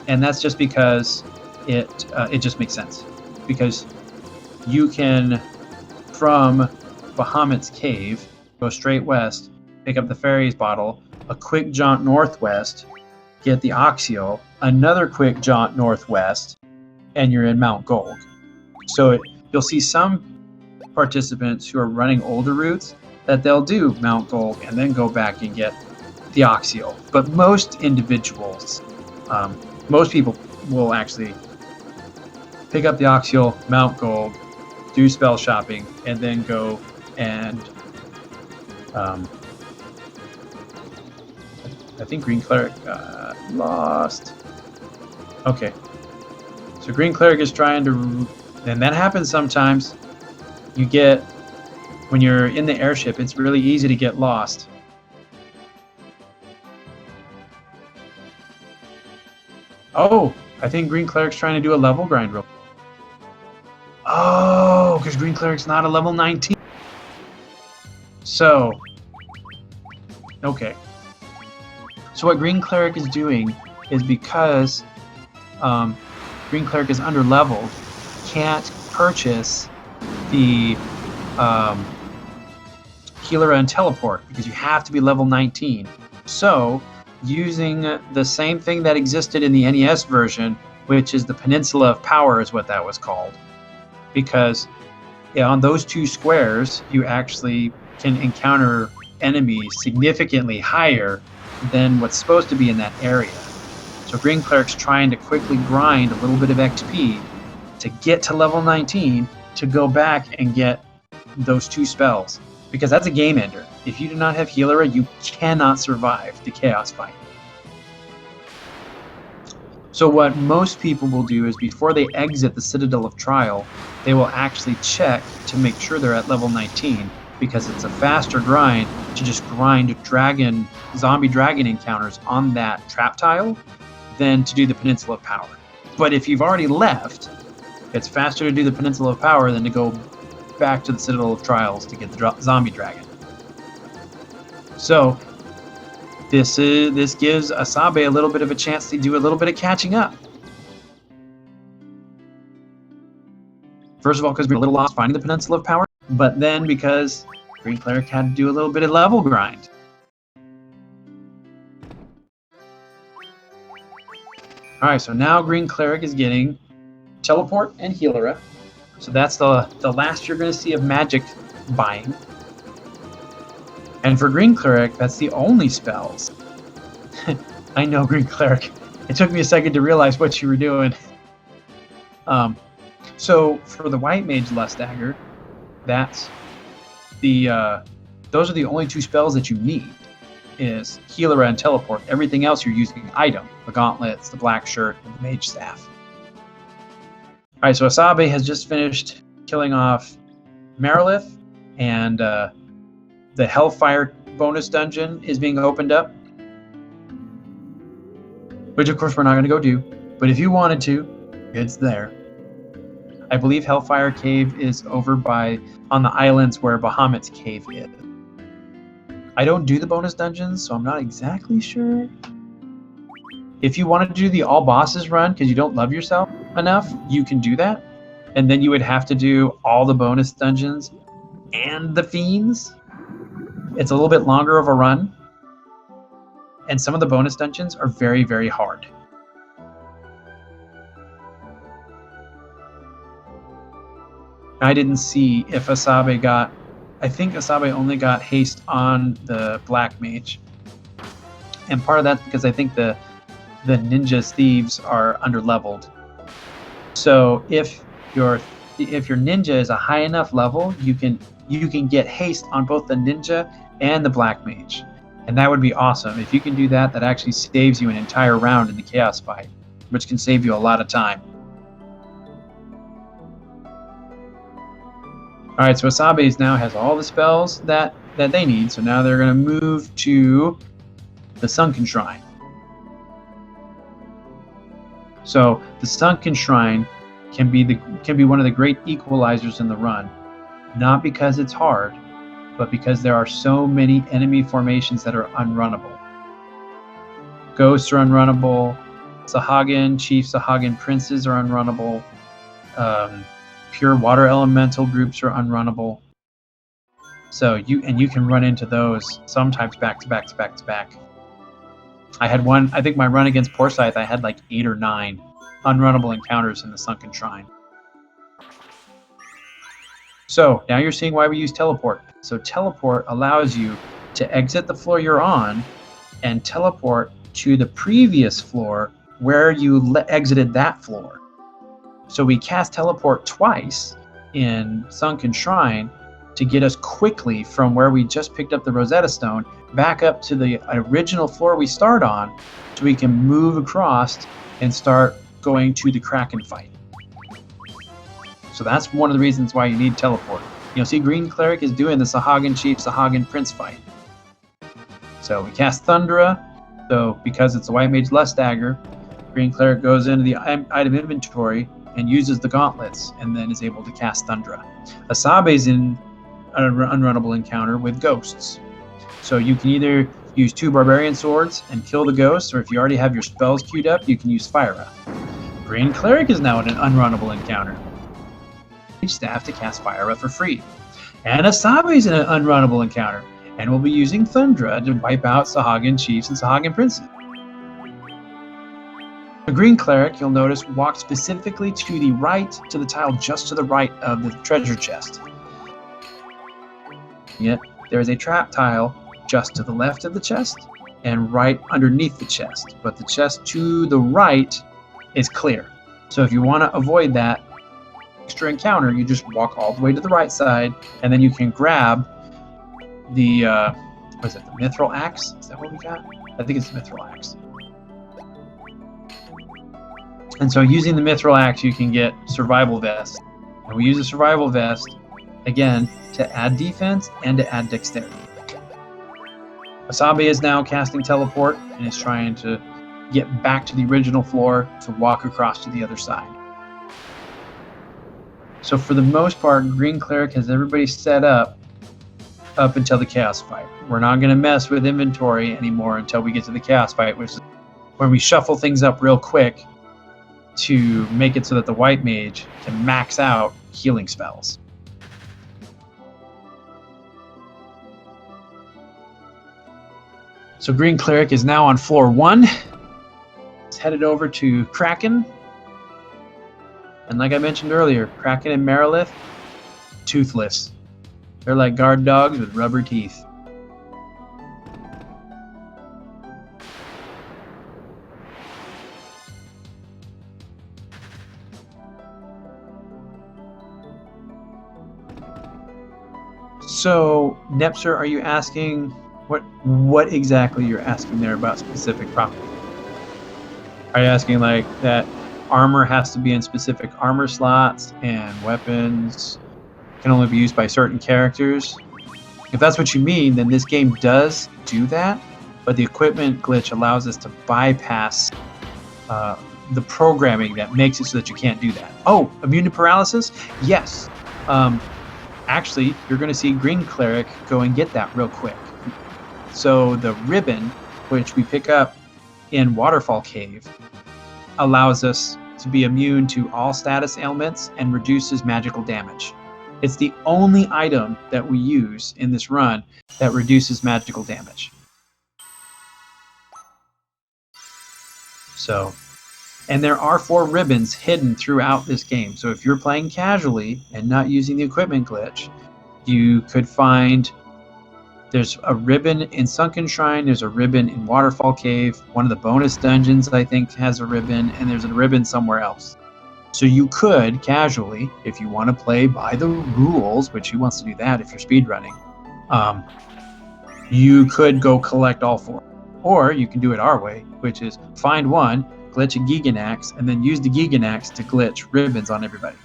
And that's just because it just makes sense. Because you can, from Bahamut's Cave, go straight west, pick up the Fairies bottle, a quick jaunt northwest, get the Axial, another quick jaunt northwest, and you're in Mount Gold. So you'll see some participants who are running older routes that they'll do Mount Gold and then go back and get the Axial. But most individuals, most people will actually pick up the Axial, Mount Gold, do spell shopping, and then go and I think Green Cleric lost. Okay. So Green Cleric is trying to, and that happens sometimes. When you're in the airship, it's really easy to get lost. Oh, I think Green Cleric's trying to do a level grind real. Oh, because Green Cleric's not a level 19. So, okay. So what Green Cleric is doing is because Green Cleric is under-leveled, can't purchase the Healera and Teleport because you have to be level 19. So, using the same thing that existed in the NES version, which is the Peninsula of Power is what that was called. Because on those 2 squares, you actually can encounter enemies significantly higher than what's supposed to be in that area. So Green Cleric's trying to quickly grind a little bit of XP to get to level 19 to go back and get those 2 spells. Because that's a game ender. If you do not have Healera, you cannot survive the Chaos fight. So what most people will do is before they exit the Citadel of Trial, they will actually check to make sure they're at level 19, because it's a faster grind to just grind zombie dragon encounters on that trap tile than to do the Peninsula of Power. But if you've already left, it's faster to do the Peninsula of Power than to go back to the Citadel of Trials to get the zombie dragon. So this gives Ausabe a little bit of a chance to do a little bit of catching up. First of all, because we're a little lost finding the Peninsula of Power, but then because GreenCleric had to do a little bit of level grind. Alright, so now GreenCleric is getting Teleport and Healera. So that's the last you're going to see of magic buying. And for GreenCleric, that's the only spells. I know, GreenCleric. It took me a second to realize what you were doing. So for the White Mage Lust Dagger, that's those are the only two spells that you need, is Healera and Teleport. Everything else you're using item, the gauntlets, the black shirt, and the mage staff. Alright, so Ausabe has just finished killing off Marilith, and the Hellfire bonus dungeon is being opened up, which of course we're not going to go do, but if you wanted to, it's there. I believe Hellfire Cave is over on the islands where Bahamut's Cave is. I don't do the bonus dungeons, so I'm not exactly sure. If you wanted to do the all bosses run because you don't love yourself enough, you can do that. And then you would have to do all the bonus dungeons and the fiends. It's a little bit longer of a run. And some of the bonus dungeons are very, very hard. I didn't see if Ausabe got... I think Ausabe only got haste on the Black Mage. And part of that's because I think the ninja's thieves are underleveled. So if your ninja is a high enough level, you can get haste on both the ninja and the Black Mage. And that would be awesome. If you can do that, that actually saves you an entire round in the Chaos fight, which can save you a lot of time. Alright, so Ausabe now has all the spells that they need, so now they're going to move to the Sunken Shrine. So the Sunken Shrine can be one of the great equalizers in the run, not because it's hard, but because there are so many enemy formations that are unrunnable. Ghosts are unrunnable, Sahagin, Chief Sahagin Princes are unrunnable, pure water elemental groups are unrunnable. So you can run into those sometimes back to back to back to back. I had one, I think my run against Porsyth, I had like 8 or 9 unrunnable encounters in the Sunken Shrine. So now you're seeing why we use Teleport. So Teleport allows you to exit the floor you're on and teleport to the previous floor where you exited that floor. So we cast Teleport twice in Sunken Shrine to get us quickly from where we just picked up the Rosetta Stone back up to the original floor we start on, so we can move across and start going to the Kraken fight. So that's one of the reasons why you need Teleport. You'll see GreenCleric is doing the Sahagin Chief, Sahagin Prince fight. So we cast Thundra, so because it's a White Mage Lust Dagger, GreenCleric goes into the item inventory and uses the gauntlets, and then is able to cast Thundra. Ausabe's in an unrunnable encounter with ghosts. So you can either use 2 Barbarian Swords and kill the ghosts, or if you already have your spells queued up, you can use Fire. GreenCleric is now in an unrunnable encounter. Staff to cast Fire for free. And Ausabe's in an unrunnable encounter, and will be using Thundra to wipe out Sahagin Chiefs and Sahagin Princes. The GreenCleric, you'll notice, walks specifically to the right, to the tile just to the right of the treasure chest. Yet, there is a trap tile just to the left of the chest and right underneath the chest, but the chest to the right is clear. So if you want to avoid that extra encounter, you just walk all the way to the right side, and then you can grab the, what is it, the Mithril Axe? Is that what we got? I think it's the Mithril Axe. And so using the Mithril Axe, you can get Survival Vest. And we use a Survival Vest, again, to add defense and to add dexterity. Ausabe is now casting Teleport and is trying to get back to the original floor to walk across to the other side. So for the most part, GreenCleric has everybody set up until the Chaos Fight. We're not going to mess with inventory anymore until we get to the Chaos Fight, which is when we shuffle things up real quick to make it so that the White Mage can max out healing spells. So GreenCleric is now on floor 1. It's headed over to Kraken. And like I mentioned earlier, Kraken and Merilith, toothless. They're like guard dogs with rubber teeth. So, Nepser, are you asking what exactly you're asking there about specific properties? Are you asking like that armor has to be in specific armor slots and weapons can only be used by certain characters? If that's what you mean, then this game does do that, but the equipment glitch allows us to bypass the programming that makes it so that you can't do that. Oh, immune to paralysis? Yes. Actually, you're going to see GreenCleric go and get that real quick. So the ribbon, which we pick up in Waterfall Cave, allows us to be immune to all status ailments and reduces magical damage. It's the only item that we use in this run that reduces magical damage. So, and there are 4 ribbons hidden throughout this game. So if you're playing casually and not using the equipment glitch, you could find there's a ribbon in Sunken Shrine, there's a ribbon in Waterfall Cave, one of the bonus dungeons I think has a ribbon, and there's a ribbon somewhere else. So you could casually, if you want to play by the rules, which who wants to do that if you're speedrunning, you could go collect all 4. Or you can do it our way, which is find one, glitch a Giganax, and then use the Giganax to glitch ribbons on everybody.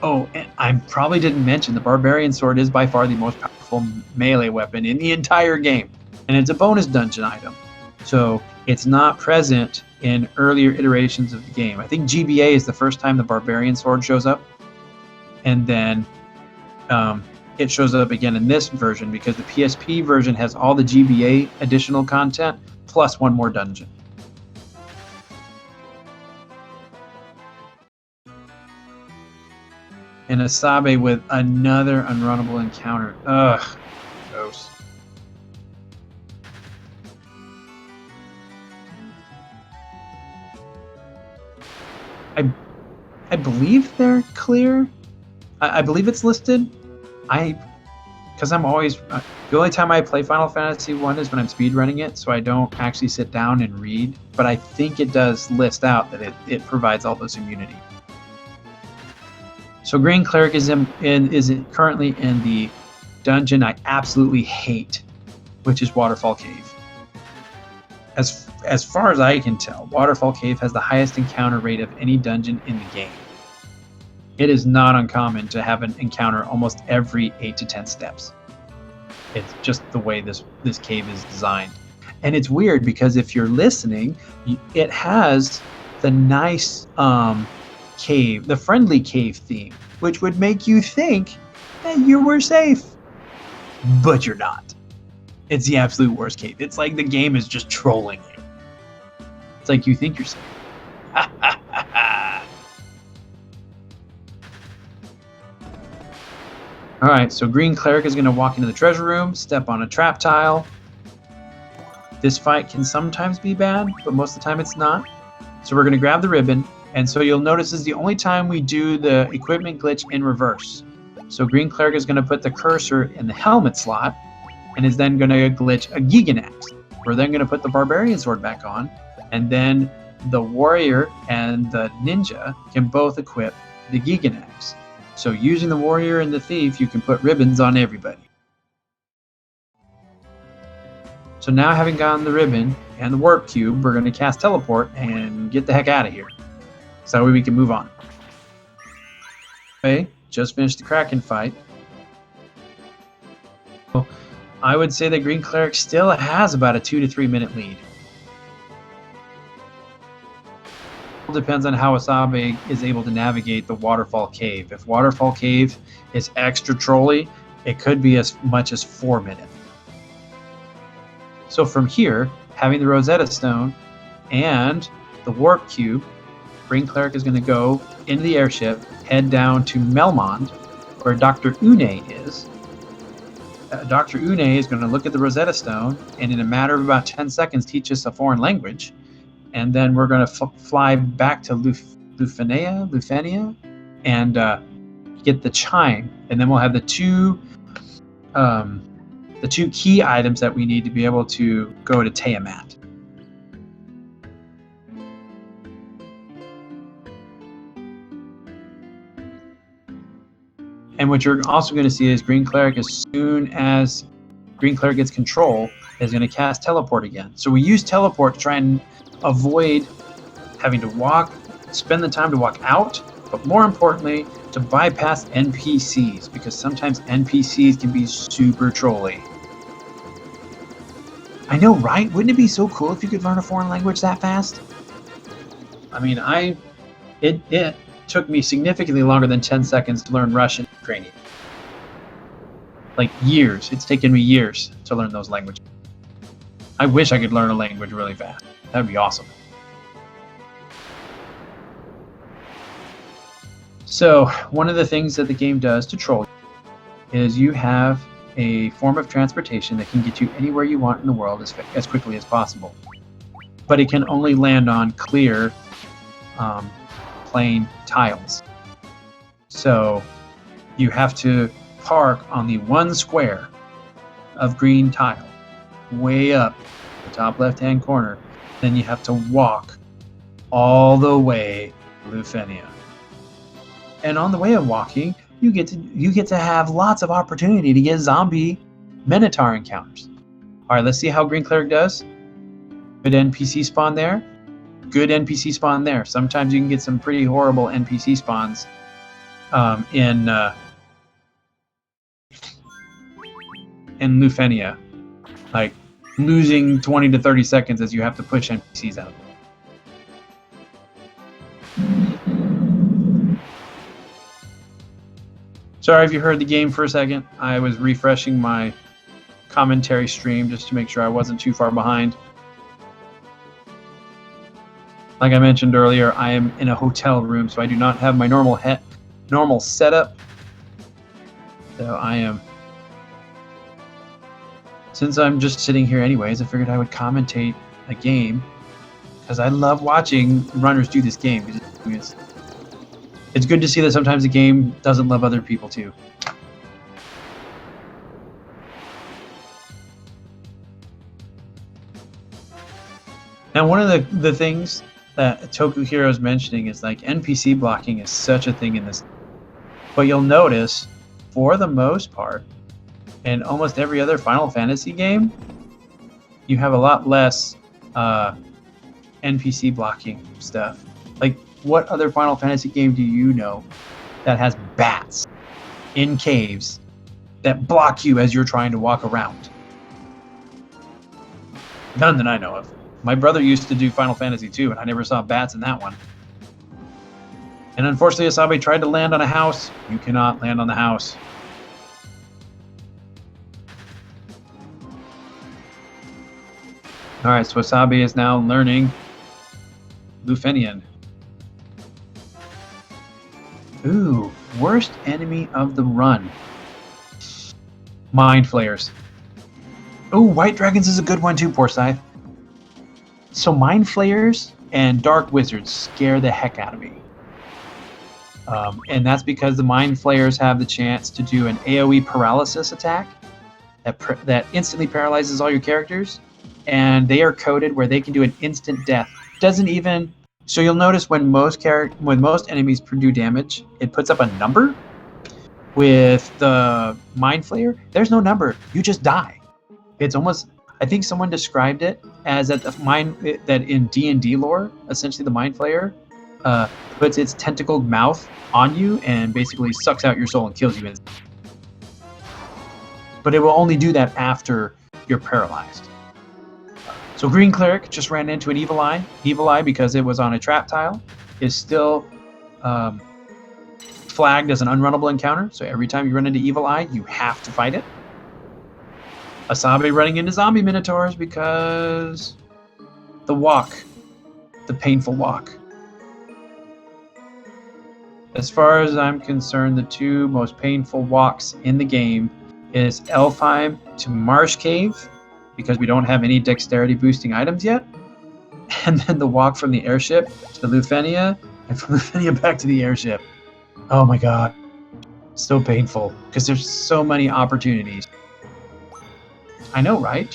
Oh, and I probably didn't mention the Barbarian Sword is by far the most powerful melee weapon in the entire game. And it's a bonus dungeon item. So it's not present in earlier iterations of the game. I think GBA is the first time the Barbarian Sword shows up. And then it shows up again in this version because the PSP version has all the GBA additional content plus 1 more dungeon. And Ausabe with another unrunnable encounter. Ugh, gross. I believe they're clear. I believe it's listed. Because I'm always the only time I play Final Fantasy 1 is when I'm speedrunning it, so I don't actually sit down and read. But I think it does list out that it provides all those immunity. So GreenCleric is currently in the dungeon I absolutely hate, which is Waterfall Cave. As far as I can tell, Waterfall Cave has the highest encounter rate of any dungeon in the game. It is not uncommon to have an encounter almost every 8 to 10 steps. It's just the way this cave is designed. And it's weird because if you're listening, it has the nice cave, the friendly cave theme, which would make you think that you were safe. But you're not. It's the absolute worst cave. It's like the game is just trolling you. It's like you think you're safe. Ha ha ha ha. Alright, so GreenCleric is going to walk into the treasure room, step on a trap tile. This fight can sometimes be bad, but most of the time it's not. So we're going to grab the ribbon, and so you'll notice this is the only time we do the equipment glitch in reverse. So GreenCleric is going to put the cursor in the helmet slot, and is then going to glitch a Giganax. We're then going to put the Barbarian Sword back on, and then the Warrior and the Ninja can both equip the Giganax. So using the Warrior and the Thief, you can put ribbons on everybody. So now, having gotten the ribbon and the warp cube, we're going to cast teleport and get the heck out of here. So that way we can move on. Okay, just finished the Kraken fight. So I would say that GreenCleric still has about a 2 to 3 minute lead. It depends on how Ausabe is able to navigate the Waterfall Cave. If Waterfall Cave is extra trolly, it could be as much as 4 minutes. So from here, having the Rosetta Stone and the Warp Cube, GreenCleric is going to go into the airship, head down to Melmond, where Dr. Une is. Dr. Une is going to look at the Rosetta Stone, and in a matter of about 10 seconds, teach us a foreign language. And then we're going to fly back to Lufenia, and get the chime. And then we'll have the two key items that we need to be able to go to Tiamat. And what you're also going to see is GreenCleric, as soon as GreenCleric gets control, is going to cast teleport again. So we use teleport to try and avoid having to spend the time to walk out, but more importantly, to bypass NPCs, because sometimes NPCs can be super trolly. I know, right? Wouldn't it be so cool if you could learn a foreign language that fast? I mean, it took me significantly longer than 10 seconds to learn Russian and Ukrainian. Like years. It's taken me years to learn those languages. I wish I could learn a language really fast. That would be awesome. So, one of the things that the game does to troll you is you have a form of transportation that can get you anywhere you want in the world as quickly as possible. But it can only land on clear, plain tiles. So, you have to park on the one square of green tile, way up the top left-hand corner. Then you have to walk all the way to Lufenia. And on the way of walking, you get to have lots of opportunity to get zombie Minotaur encounters. All right, let's see how GreenCleric does. Good NPC spawn there. Good NPC spawn there. Sometimes you can get some pretty horrible NPC spawns in Lufenia, like losing 20 to 30 seconds as you have to push NPCs out. Sorry if you heard the game for a second. I was refreshing my commentary stream just to make sure I wasn't too far behind. Like I mentioned earlier, I am in a hotel room, so I do not have my normal setup. So since I'm just sitting here anyways, I figured I would commentate a game, because I love watching runners do this game. It's good to see that sometimes the game doesn't love other people too. Now, one of the things that Tokuhiro is mentioning is like NPC blocking is such a thing in this. But you'll notice, for the most part, in almost every other Final Fantasy game, you have a lot less NPC blocking stuff. Like, what other Final Fantasy game do you know that has bats in caves that block you as you're trying to walk around? None that I know of. My brother used to do Final Fantasy 2, and I never saw bats in that one. And unfortunately, Ausabe tried to land on a house. You cannot land on the house. Alright, so Ausabe is now learning Lufenian. Ooh, worst enemy of the run. Mind Flayers. Ooh, White Dragons is a good one too, poor Scythe. So Mind Flayers and Dark Wizards scare the heck out of me. And that's because the Mind Flayers have the chance to do an AoE paralysis attack that instantly paralyzes all your characters, and they are coded where they can do an instant death. So you'll notice when most enemies do damage, it puts up a number. With the Mind Flayer, there's no number. You just die. It's almost, I think someone described it as that in D&D lore, essentially the Mind Flayer puts its tentacled mouth on you and basically sucks out your soul and kills you. But it will only do that after you're paralyzed. So GreenCleric just ran into an Evil Eye. Evil Eye, because it was on a trap tile, is still flagged as an unrunnable encounter. So every time you run into Evil Eye, you have to fight it. Ausabe running into zombie minotaurs because the walk, the painful walk. As far as I'm concerned, the two most painful walks in the game is Elfheim to Marsh Cave, because we don't have any dexterity boosting items yet, and then the walk from the airship to Lufenia, and from Lufenia back to the airship. Oh my god, so painful, because there's so many opportunities. I know, right?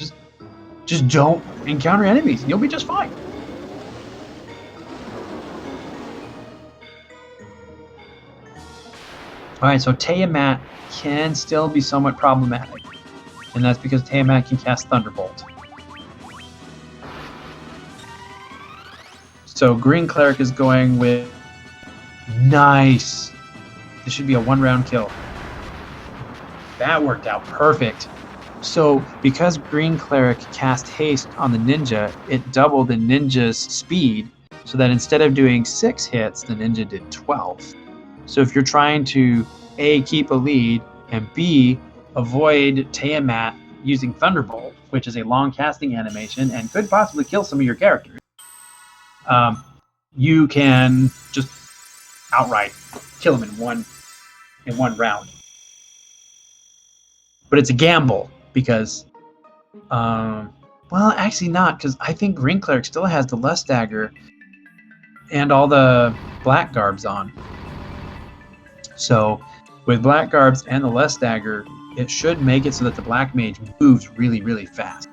Just don't encounter enemies, and you'll be just fine. Alright, so Tiamat can still be somewhat problematic, and that's because Tiamat can cast Thunderbolt. So GreenCleric is going with... Nice! This should be a one-round kill. That worked out perfect. So, because GreenCleric cast Haste on the ninja, it doubled the ninja's speed, so that instead of doing 6 hits, the ninja did 12. So if you're trying to A, keep a lead, and B, avoid Tiamat using Thunderbolt, which is a long casting animation and could possibly kill some of your characters, you can just outright kill him in one round. But it's a gamble, because well, actually not, because I think GreenCleric still has the Lust Dagger and all the Black Garbs on. So with Black Garbs and the Lust Dagger, it should make it so that the Black Mage moves really, really fast.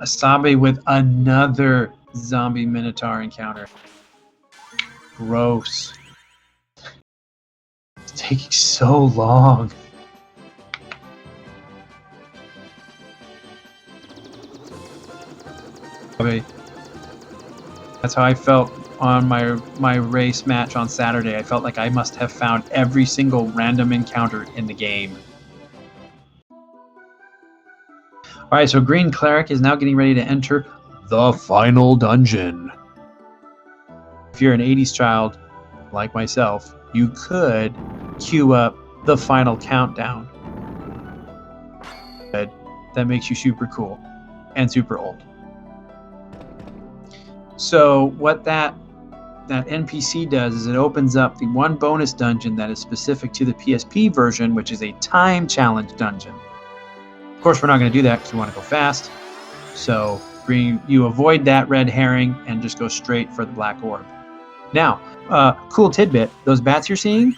Ausabe with another zombie minotaur encounter. Gross. It's taking so long. That's how I felt on my race match on Saturday. I felt like I must have found every single random encounter in the game. Alright, so GreenCleric is now getting ready to enter the final dungeon. If you're an 80s child, like myself, you could queue up the final countdown. That makes you super cool and super old. So what that NPC does is it opens up the one bonus dungeon that is specific to the PSP version, which is a time challenge dungeon. Of course, we're not going to do that because we want to go fast. So you avoid that red herring and just go straight for the black orb. Now, cool tidbit, those bats you're seeing,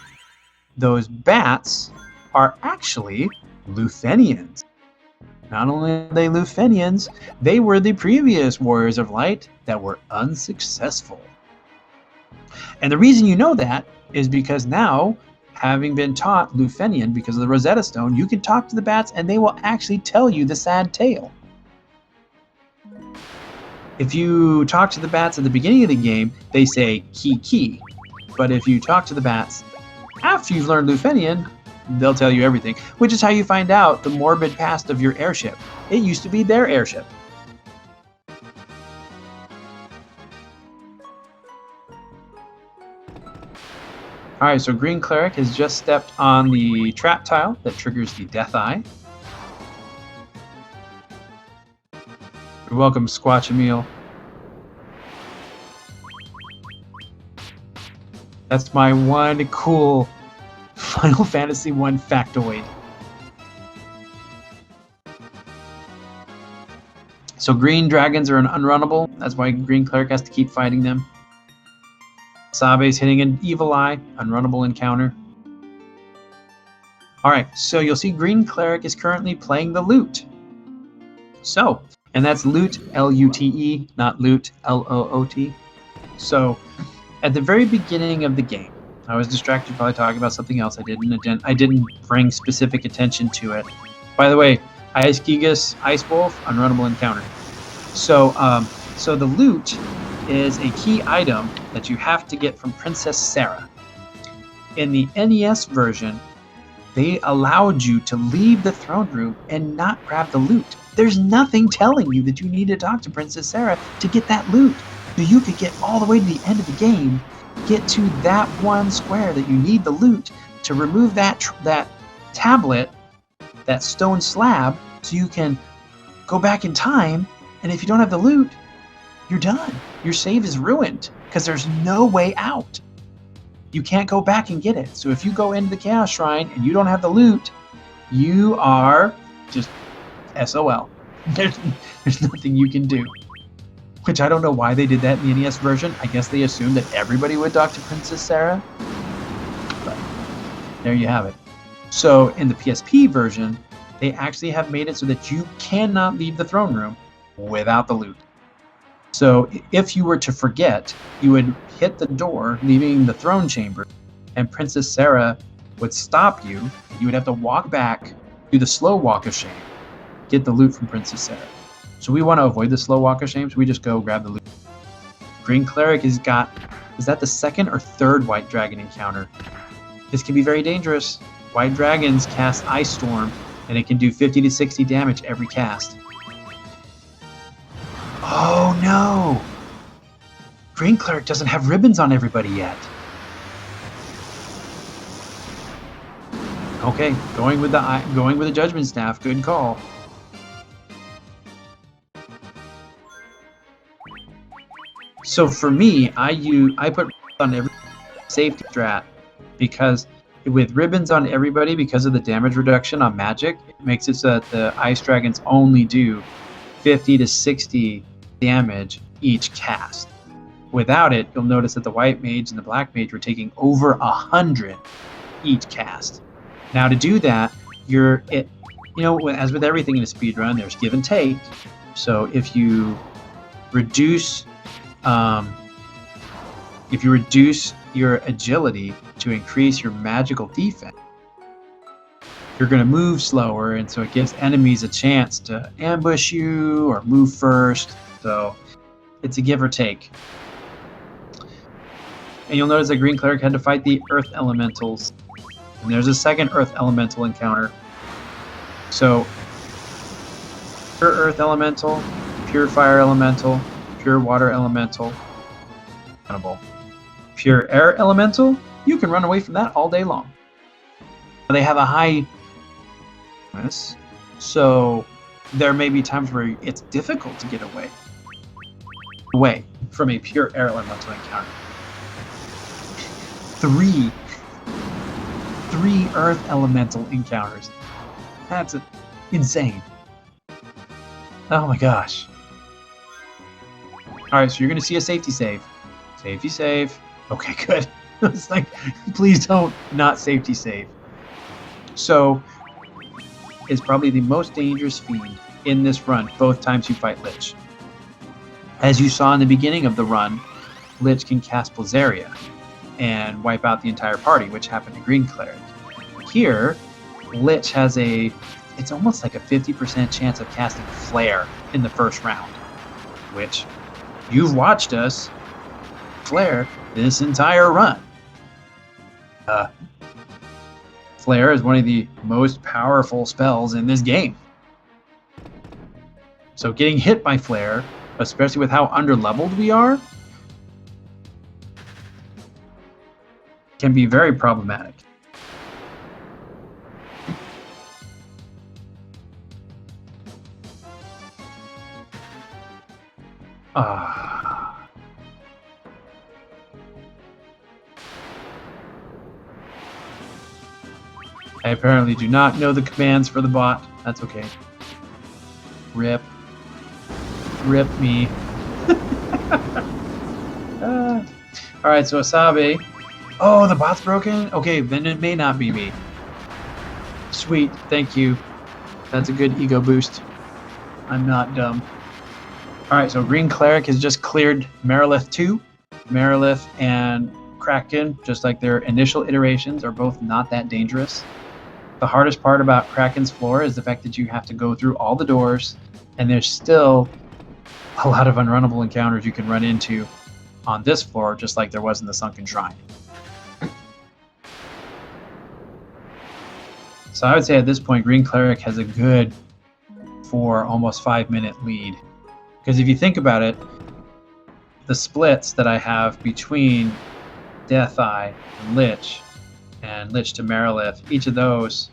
those bats are actually Luthenians. Not only are they Luthenians, they were the previous Warriors of Light that were unsuccessful. And the reason you know that is because now, having been taught Luthenian because of the Rosetta Stone, you can talk to the bats and they will actually tell you the sad tale. If you talk to the bats at the beginning of the game, they say ki. But if you talk to the bats after you've learned Luthenian, they'll tell you everything, which is how you find out the morbid past of your airship. It used to be their airship. Alright, so GreenCleric has just stepped on the trap tile that triggers the Death Eye. You're welcome, Squatchameel. That's my one cool Final Fantasy I factoid. So green dragons are unrunnable. That's why GreenCleric has to keep fighting them. Ausabe's hitting an Evil Eye, unrunnable encounter. Alright, so you'll see GreenCleric is currently playing the lute. So, and that's lute, L-U-T-E, not loot, L-O-O-T. So, at the very beginning of the game, I was distracted, probably talking about something else. I didn't bring specific attention to it. By the way, Ice Gigas, Ice Wolf, unrunnable encounter. So, so the loot is a key item that you have to get from Princess Sarah. In the NES version, they allowed you to leave the throne room and not grab the loot. There's nothing telling you that you need to talk to Princess Sarah to get that loot. So you could get all the way to the end of the game, get to that one square that you need the loot to remove that tablet, that stone slab, so you can go back in time. And if you don't have the loot, you're done. Your save is ruined because there's no way out. You can't go back and get it. So if you go into the Chaos Shrine and you don't have the loot, you are just SOL. There's nothing you can do. Which I don't know why they did that in the NES version. I guess they assumed that everybody would talk to Princess Sarah. But there you have it. So in the PSP version, they actually have made it so that you cannot leave the throne room without the loot. So if you were to forget, you would hit the door, leaving the throne chamber, and Princess Sarah would stop you, and you would have to walk back, do the slow walk of shame, get the loot from Princess Sarah. So we want to avoid the slow walk of shame, so we just go grab the loot. GreenCleric has got, is that the second or third White Dragon encounter? This can be very dangerous. White Dragons cast Ice Storm, and it can do 50 to 60 damage every cast. Oh no! GreenCleric doesn't have ribbons on everybody yet. Okay, going with the Judgment Staff. Good call. So for me, I put on every safety strat because with ribbons on everybody, because of the damage reduction on magic, it makes it so that the Ice Dragons only do 50 to 60 damage each cast. Without it, you'll notice that the White Mage and the Black Mage were taking over 100 each cast. Now to do that, as with everything in a speedrun, there's give and take. So if you reduce your agility to increase your magical defense, you're going to move slower, and so it gives enemies a chance to ambush you or move first. So it's a give or take. And you'll notice that GreenCleric had to fight the Earth Elementals. And there's a second Earth Elemental encounter. So, pure Earth Elemental, pure Fire Elemental, pure Water Elemental, pure Air Elemental, you can run away from that all day long. They have a high... So, there may be times where it's difficult to get away from a pure Air Elemental encounter. Three Earth Elemental encounters. That's insane. Oh my gosh. Alright, so you're going to see a safety save. Safety save. Okay, good. It's like, please don't not safety save. So, it's probably the most dangerous fiend in this run, both times you fight Lich. As you saw in the beginning of the run, Lich can cast Blazaria and wipe out the entire party, which happened to GreenCleric. Here, Lich has it's almost like a 50% chance of casting Flare in the first round, which you've watched us Flare this entire run. Flare is one of the most powerful spells in this game. So getting hit by Flare, especially with how underleveled we are, can be very problematic. I apparently do not know the commands for the bot. That's okay. Rip me. Alright, so Ausabe. Oh, the bot's broken? Okay, then it may not be me. Sweet, thank you. That's a good ego boost. I'm not dumb. Alright, so GreenCleric has just cleared Marilith 2. Marilith and Kraken, just like their initial iterations, are both not that dangerous. The hardest part about Kraken's floor is the fact that you have to go through all the doors, and there's still a lot of unrunnable encounters you can run into on this floor, just like there was in the Sunken Shrine. So I would say at this point, GreenCleric has a good 4, almost 5-minute lead. Because if you think about it, the splits that I have between Death-Eye and Lich to Marilith, each of those.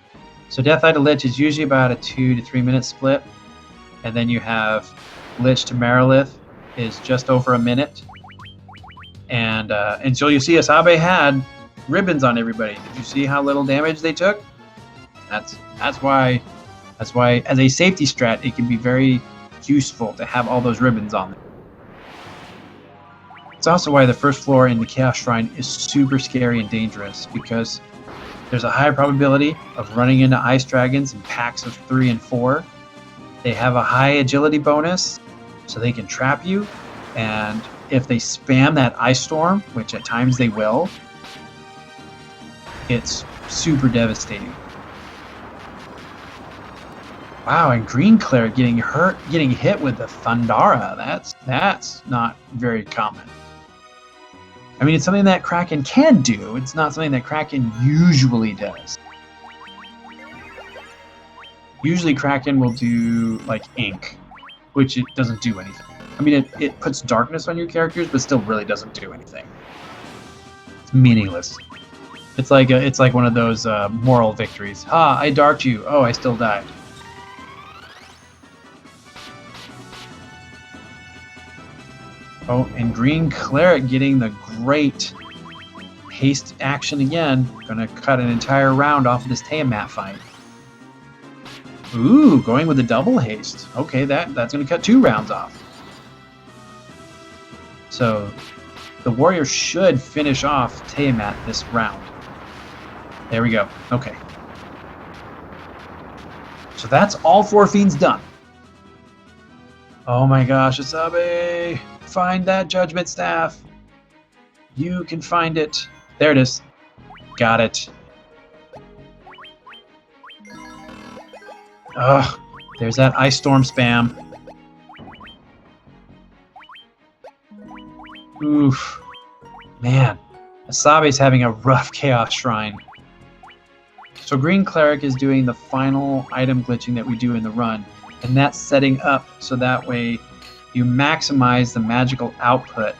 So Death-Eye to Lich is usually about a 2 to 3 minute split. And then you have Lich to Marilith is just over a minute. And so you see Ausabe had ribbons on everybody. Did you see how little damage they took? That's why as a safety strat, it can be very useful to have all those ribbons on there. It's also why the first floor in the Chaos Shrine is super scary and dangerous, because there's a high probability of running into ice dragons in packs of 3 and 4. They have a high agility bonus, so they can trap you, and if they spam that ice storm, which at times they will, it's super devastating. Wow, and GreenCleric getting hit with the Thundara. That's not very common. I mean, it's something that Kraken can do. It's not something that Kraken usually does. Usually Kraken will do, like, Ink, which it doesn't do anything. I mean, it puts darkness on your characters, but still really doesn't do anything. It's meaningless. It's like one of those moral victories. Ha, I darked you. Oh, I still died. Oh, and GreenCleric getting the great haste action again. Gonna cut an entire round off of this Tiamat fight. Ooh, going with the double haste. Okay, that's gonna cut 2 rounds off. So the warrior should finish off Tiamat this round. There we go. Okay. So that's all 4 fiends done. Oh my gosh, Ausabe! Find that judgment staff. You can find it. There it is. Got it. Ugh, there's that ice storm spam. Oof. Man, Ausabe's having a rough Chaos Shrine. So GreenCleric is doing the final item glitching that we do in the run, and that's setting up so that way you maximize the magical output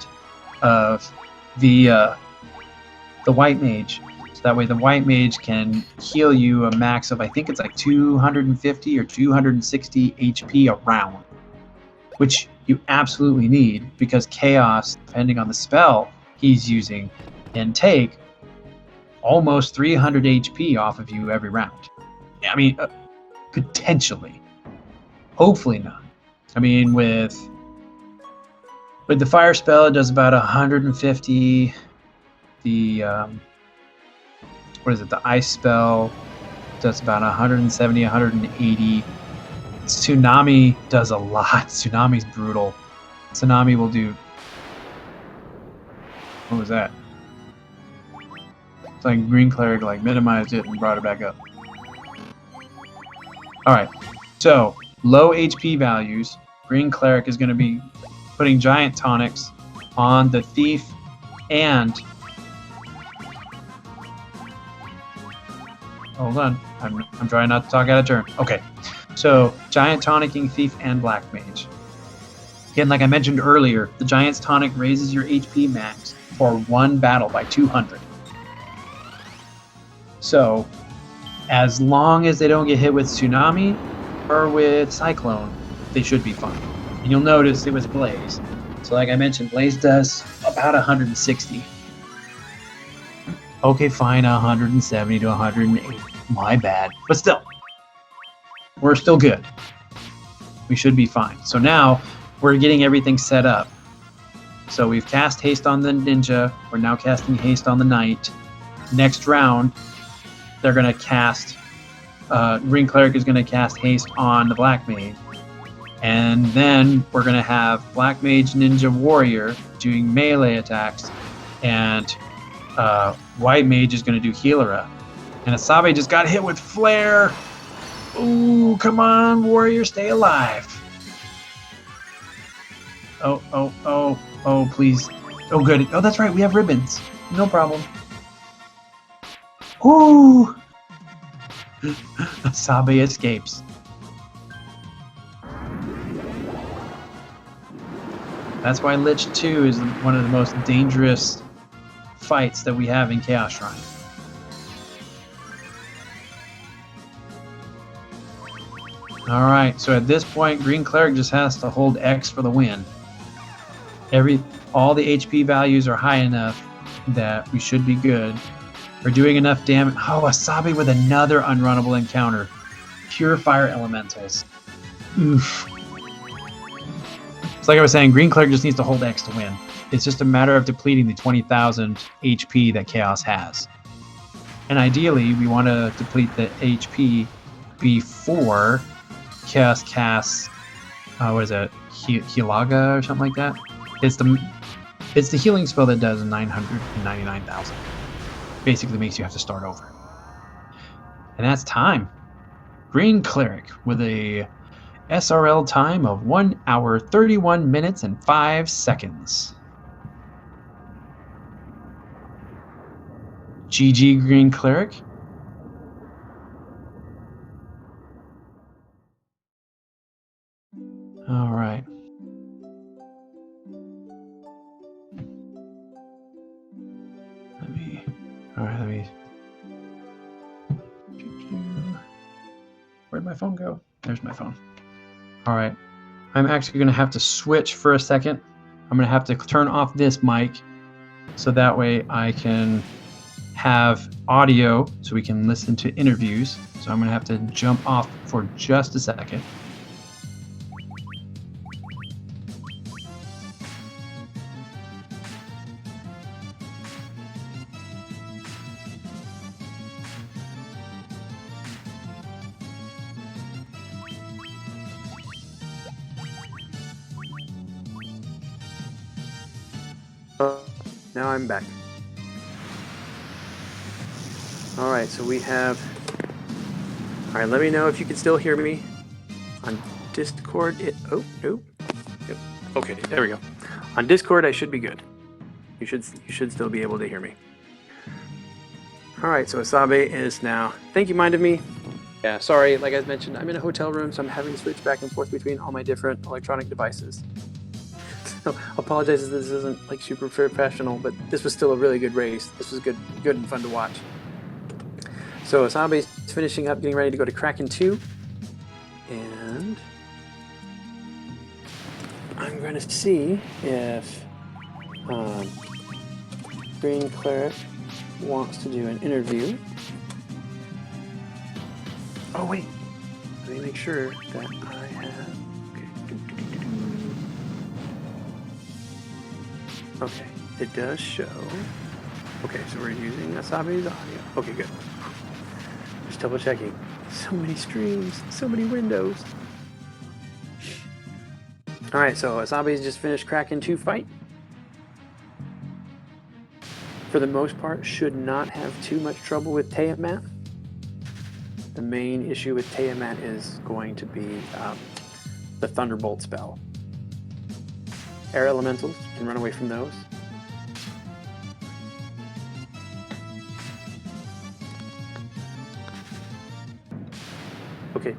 of the White Mage. So that way the White Mage can heal you a max of, I think it's like 250 or 260 HP a round, which you absolutely need, because Chaos, depending on the spell he's using, can take almost 300 HP off of you every round. I mean, potentially. Hopefully not. I mean, with the fire spell, it does about 150. The what is it? The ice spell does about 170, 180. Tsunami does a lot. Tsunami's brutal. Tsunami will do. What was that? It's like GreenCleric like minimized it and brought it back up. All right. So low HP values. GreenCleric is going to be putting giant tonics on the thief and hold on, I'm trying not to talk out of turn. Okay, so giant tonicking thief and black mage. Again, like I mentioned earlier, the giant's tonic raises your HP max for 1 battle by 200. So as long as they don't get hit with tsunami or with cyclone, they should be fine. And you'll notice it was Blaze. So like I mentioned, Blaze does about 160. Okay, fine, 170 to 180. My bad. But still, we're still good. We should be fine. So now we're getting everything set up. So we've cast haste on the ninja. We're now casting haste on the knight. Next round, they're going to cast... GreenCleric is going to cast haste on the black mage. And then we're going to have Black Mage Ninja Warrior doing melee attacks. And White Mage is going to do Healer Up. And Ausabe just got hit with Flare. Ooh, come on, Warrior, stay alive. Oh, please. Oh, good. Oh, that's right, we have ribbons. No problem. Ooh! Ausabe escapes. That's why Lich 2 is one of the most dangerous fights that we have in Chaos Shrine. Alright, so at this point, GreenCleric just has to hold X for the win. All the HP values are high enough that we should be good. We're doing enough damage. Oh, Ausabe with another unrunnable encounter. Pure Fire Elementals. Oof. It's like I was saying, GreenCleric just needs to hold X to win. It's just a matter of depleting the 20,000 HP that Chaos has. And ideally, we want to deplete the HP before Chaos casts, what is that, Hilaga or something like that? It's the healing spell that does 999,000. Basically makes you have to start over. And that's time. GreenCleric with a SRL time of 1 hour 31 minutes and 5 seconds. GG GreenCleric. All right. Let me. Where'd my phone go? There's my phone. All right. I'm actually going to have to switch for a second. I'm going to have to turn off this mic so that way I can have audio so we can listen to interviews. So I'm going to have to jump off for just a second. Now I'm back. Alright, so we have... Alright, let me know if you can still hear me on Discord. Oh, no. Yep. Okay, there we go. On Discord, I should be good. You should still be able to hear me. Alright, so Ausabe is now... Thank you, Mind of Me. Yeah, sorry, like I mentioned, I'm in a hotel room, so I'm having to switch back and forth between all my different electronic devices. So, apologize if this isn't like super professional, but this was still a really good race. This was good and fun to watch. So Ausabe's finishing up, getting ready to go to Kraken 2. And I'm going to see if GreenCleric wants to do an interview. Oh wait, let me make sure that I have... Okay, it does show. Okay, so we're using Ausabe's audio. Okay, good. Just double checking. So many streams, so many windows. Alright, so Ausabe's just finished Kraken 2 fight. For the most part, should not have too much trouble with Tiamat. The main issue with Tiamat is going to be the Thunderbolt spell. Air Elementals, you can run away from those. Okay,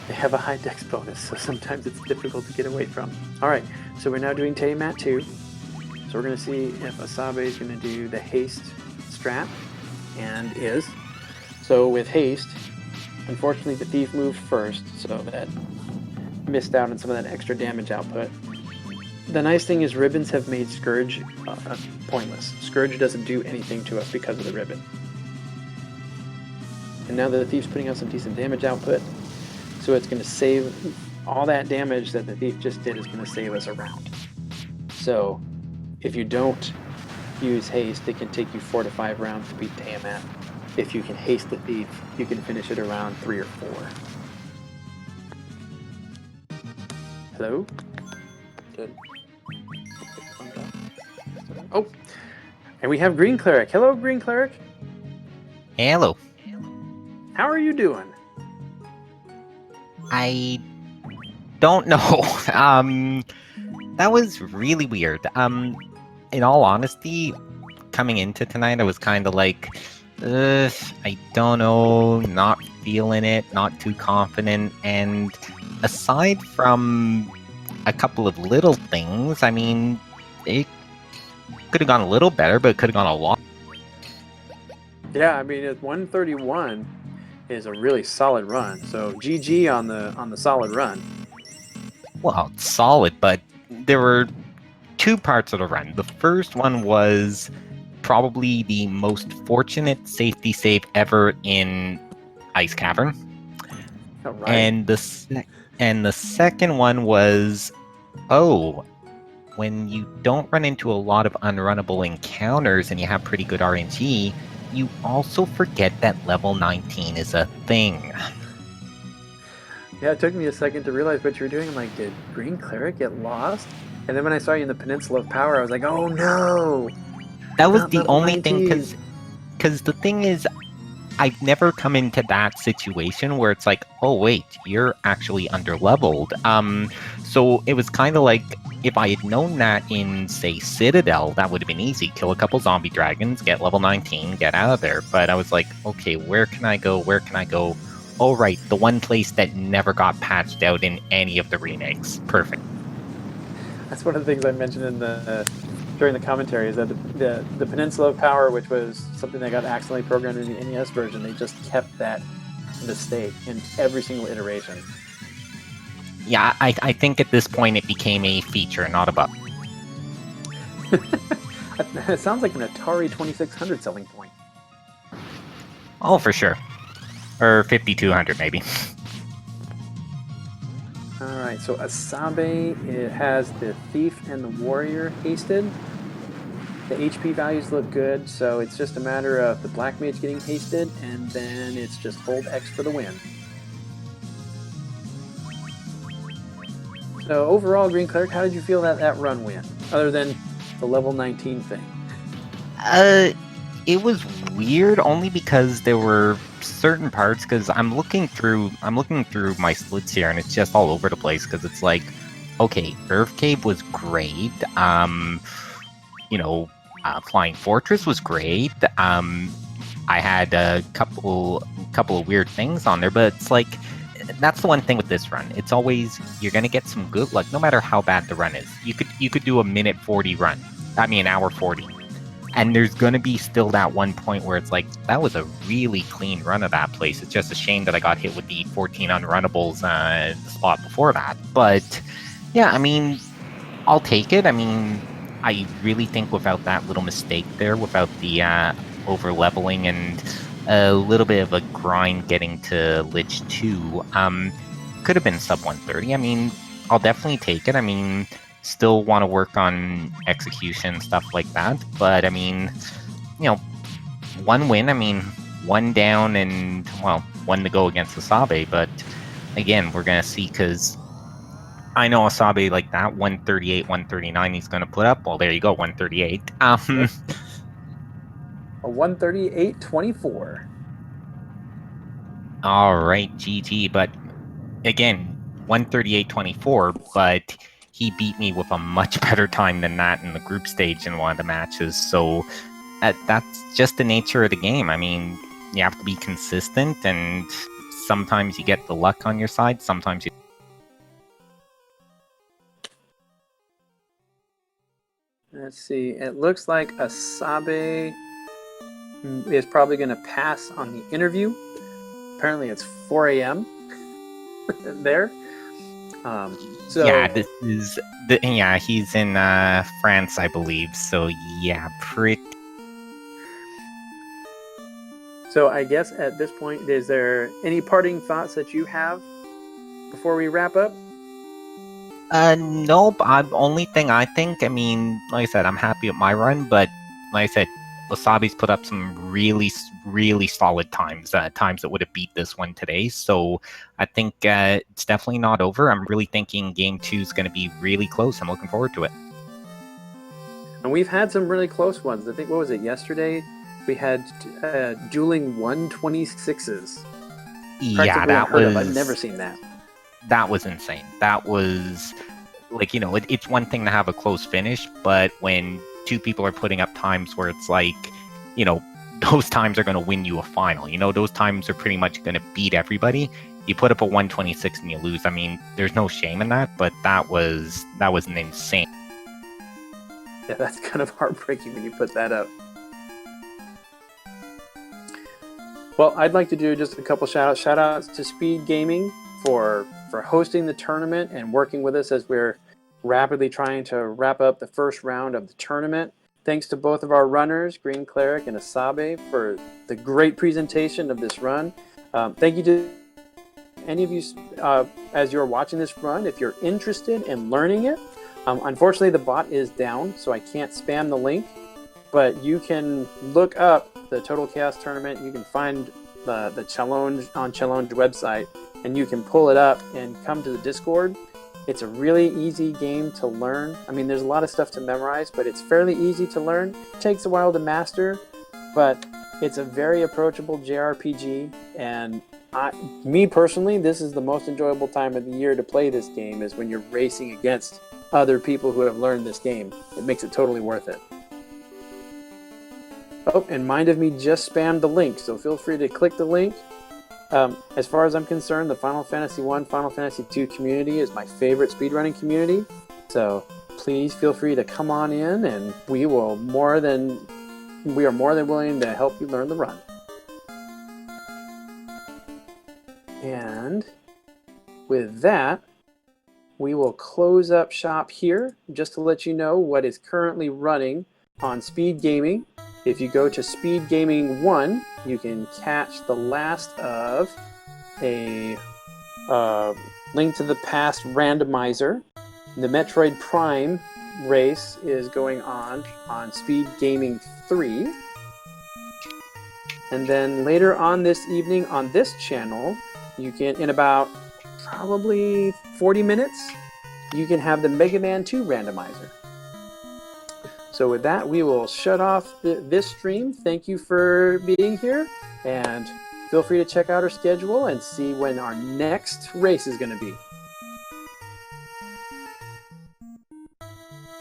they have a high dex bonus, so sometimes it's difficult to get away from. Alright, so we're now doing Tiamat 2. So we're going to see if Ausabe is going to do the haste strat, and is. So with haste, unfortunately the thief moved first, so that missed out on some of that extra damage output. The nice thing is ribbons have made Scourge pointless. Scourge doesn't do anything to us because of the ribbon. And now that the thief's putting out some decent damage output, so it's going to save all that damage that the thief just did is going to save us a round. So if you don't use haste, it can take you 4 to 5 rounds to beat Tiamat. If you can haste the thief, you can finish it around 3 or 4. Hello? Good. Oh, And we have GreenCleric. Hello, GreenCleric. Hello. How are you doing? I don't know. That was really weird. In all honesty, coming into tonight, I was kind of like, I don't know, not feeling it, not too confident, and aside from a couple of little things, I mean, it could have gone a little better, but it could have gone a lot. Yeah, I mean, 131 is a really solid run. So GG on the solid run. Well, it's solid, but there were two parts of the run. The first one was probably the most fortunate safety save ever in Ice Cavern. All right. And the second one was, when you don't run into a lot of unrunnable encounters and you have pretty good RNG, you also forget that level 19 is a thing. Yeah, it took me a second to realize what you were doing. I'm like, did GreenCleric get lost? And then when I saw you in the Peninsula of Power, I was like, oh no! That was Not the level only 19. thing, because the thing is, I've never come into that situation where it's like, oh wait, you're actually underleveled. So it was kind of like, if I had known that in, say, Citadel, that would have been easy. Kill a couple zombie dragons, get level 19, get out of there. But I was like, okay, where can I go? Where can I go? Oh right, the one place that never got patched out in any of the remakes. Perfect. That's one of the things I mentioned in the during the commentary, is that the Peninsula of Power, which was something that got accidentally programmed in the NES version, they just kept that in the state in every single iteration. Yeah, I think at this point it became a feature, not a bug. It sounds like an Atari 2600 selling point. Oh, for sure. Or 5200 maybe. Alright, so Ausabe, it has the Thief and the Warrior hasted. The HP values look good, so it's just a matter of the Black Mage getting hasted, and then it's just hold X for the win. So overall, GreenCleric, how did you feel that run went, other than the level 19 thing? It was weird only because there were certain parts, because I'm looking through my splits here and it's just all over the place, because it's like, okay, Earth Cave was great. Flying Fortress was great. I had a couple of weird things on there, but it's like, that's the one thing with this run. It's always, you're gonna get some good luck, no matter how bad the run is. You could do a minute 40 run. I mean, hour 40. And there's gonna be still that one point where it's like, that was a really clean run of that place. It's just a shame that I got hit with the 14 unrunnables the spot before that. But yeah, I mean, I'll take it. I mean, I really think without that little mistake there, without the over leveling and a little bit of a grind getting to Lich 2, could have been sub 130. I mean, I'll definitely take it. I mean, still want to work on execution, stuff like that. But I mean, one win. I mean, one down and, well, one to go against Ausabe. But again, we're going to see, because I know Ausabe like that, 138, 139 he's going to put up. Well, there you go, 138. A 138.24. All right, GG. But again, 138.24, but he beat me with a much better time than that in the group stage in one of the matches. So that's just the nature of the game. I mean, you have to be consistent, and sometimes you get the luck on your side, sometimes you... Let's see. It looks like Ausabe is probably going to pass on the interview. Apparently, it's 4 a.m. there. So yeah, this is he's in France, I believe. So yeah, pretty. So I guess at this point, is there any parting thoughts that you have before we wrap up? Nope. Only thing I think, I mean, like I said, I'm happy with my run, but like I said, Wasabi's put up some really, really solid times that would have beat this one today. So I think it's definitely not over. I'm really thinking Game 2 is going to be really close. I'm looking forward to it. And we've had some really close ones. I think, what was it, yesterday? We had dueling 126s. Yeah, that was. I've never seen that. That was insane. That was like, it's one thing to have a close finish, but when two people are putting up times where it's like, those times are going to win you a final. Those times are pretty much going to beat everybody. You put up a 126 and you lose. I mean, there's no shame in that, but that was an insane. Yeah, that's kind of heartbreaking when you put that up. Well, I'd like to do just a couple shout-outs. Shout-outs to Speed Gaming for hosting the tournament and working with us as we're rapidly trying to wrap up the first round of the tournament. Thanks to both of our runners, GreenCleric and Ausabe, for the great presentation of this run. Thank you to any of you as you're watching this run. If you're interested in learning it, unfortunately the bot is down, so I can't spam the link, but you can look up the Total Chaos Tournament. You can find the challenge on Challenge website, and you can pull it up and come to the Discord. It's a really easy game to learn. I mean, there's a lot of stuff to memorize, but it's fairly easy to learn. It takes a while to master, but it's a very approachable JRPG, and me personally, this is the most enjoyable time of the year to play this game, is when you're racing against other people who have learned this game. It makes it totally worth it. Oh, and Mind of Me just spammed the link, so feel free to click the link. As far as I'm concerned, the Final Fantasy 1, Final Fantasy 2 community is my favorite speedrunning community. So please feel free to come on in, and we are more than willing to help you learn the run. And with that, we will close up shop here, just to let you know what is currently running on Speed Gaming. If you go to Speed Gaming 1, you can catch the last of a Link to the Past randomizer. The Metroid Prime race is going on Speed Gaming 3. And then later on this evening on this channel, you can, in about probably 40 minutes, you can have the Mega Man 2 randomizer. So with that, we will shut off this stream. Thank you for being here, and feel free to check out our schedule and see when our next race is going to be.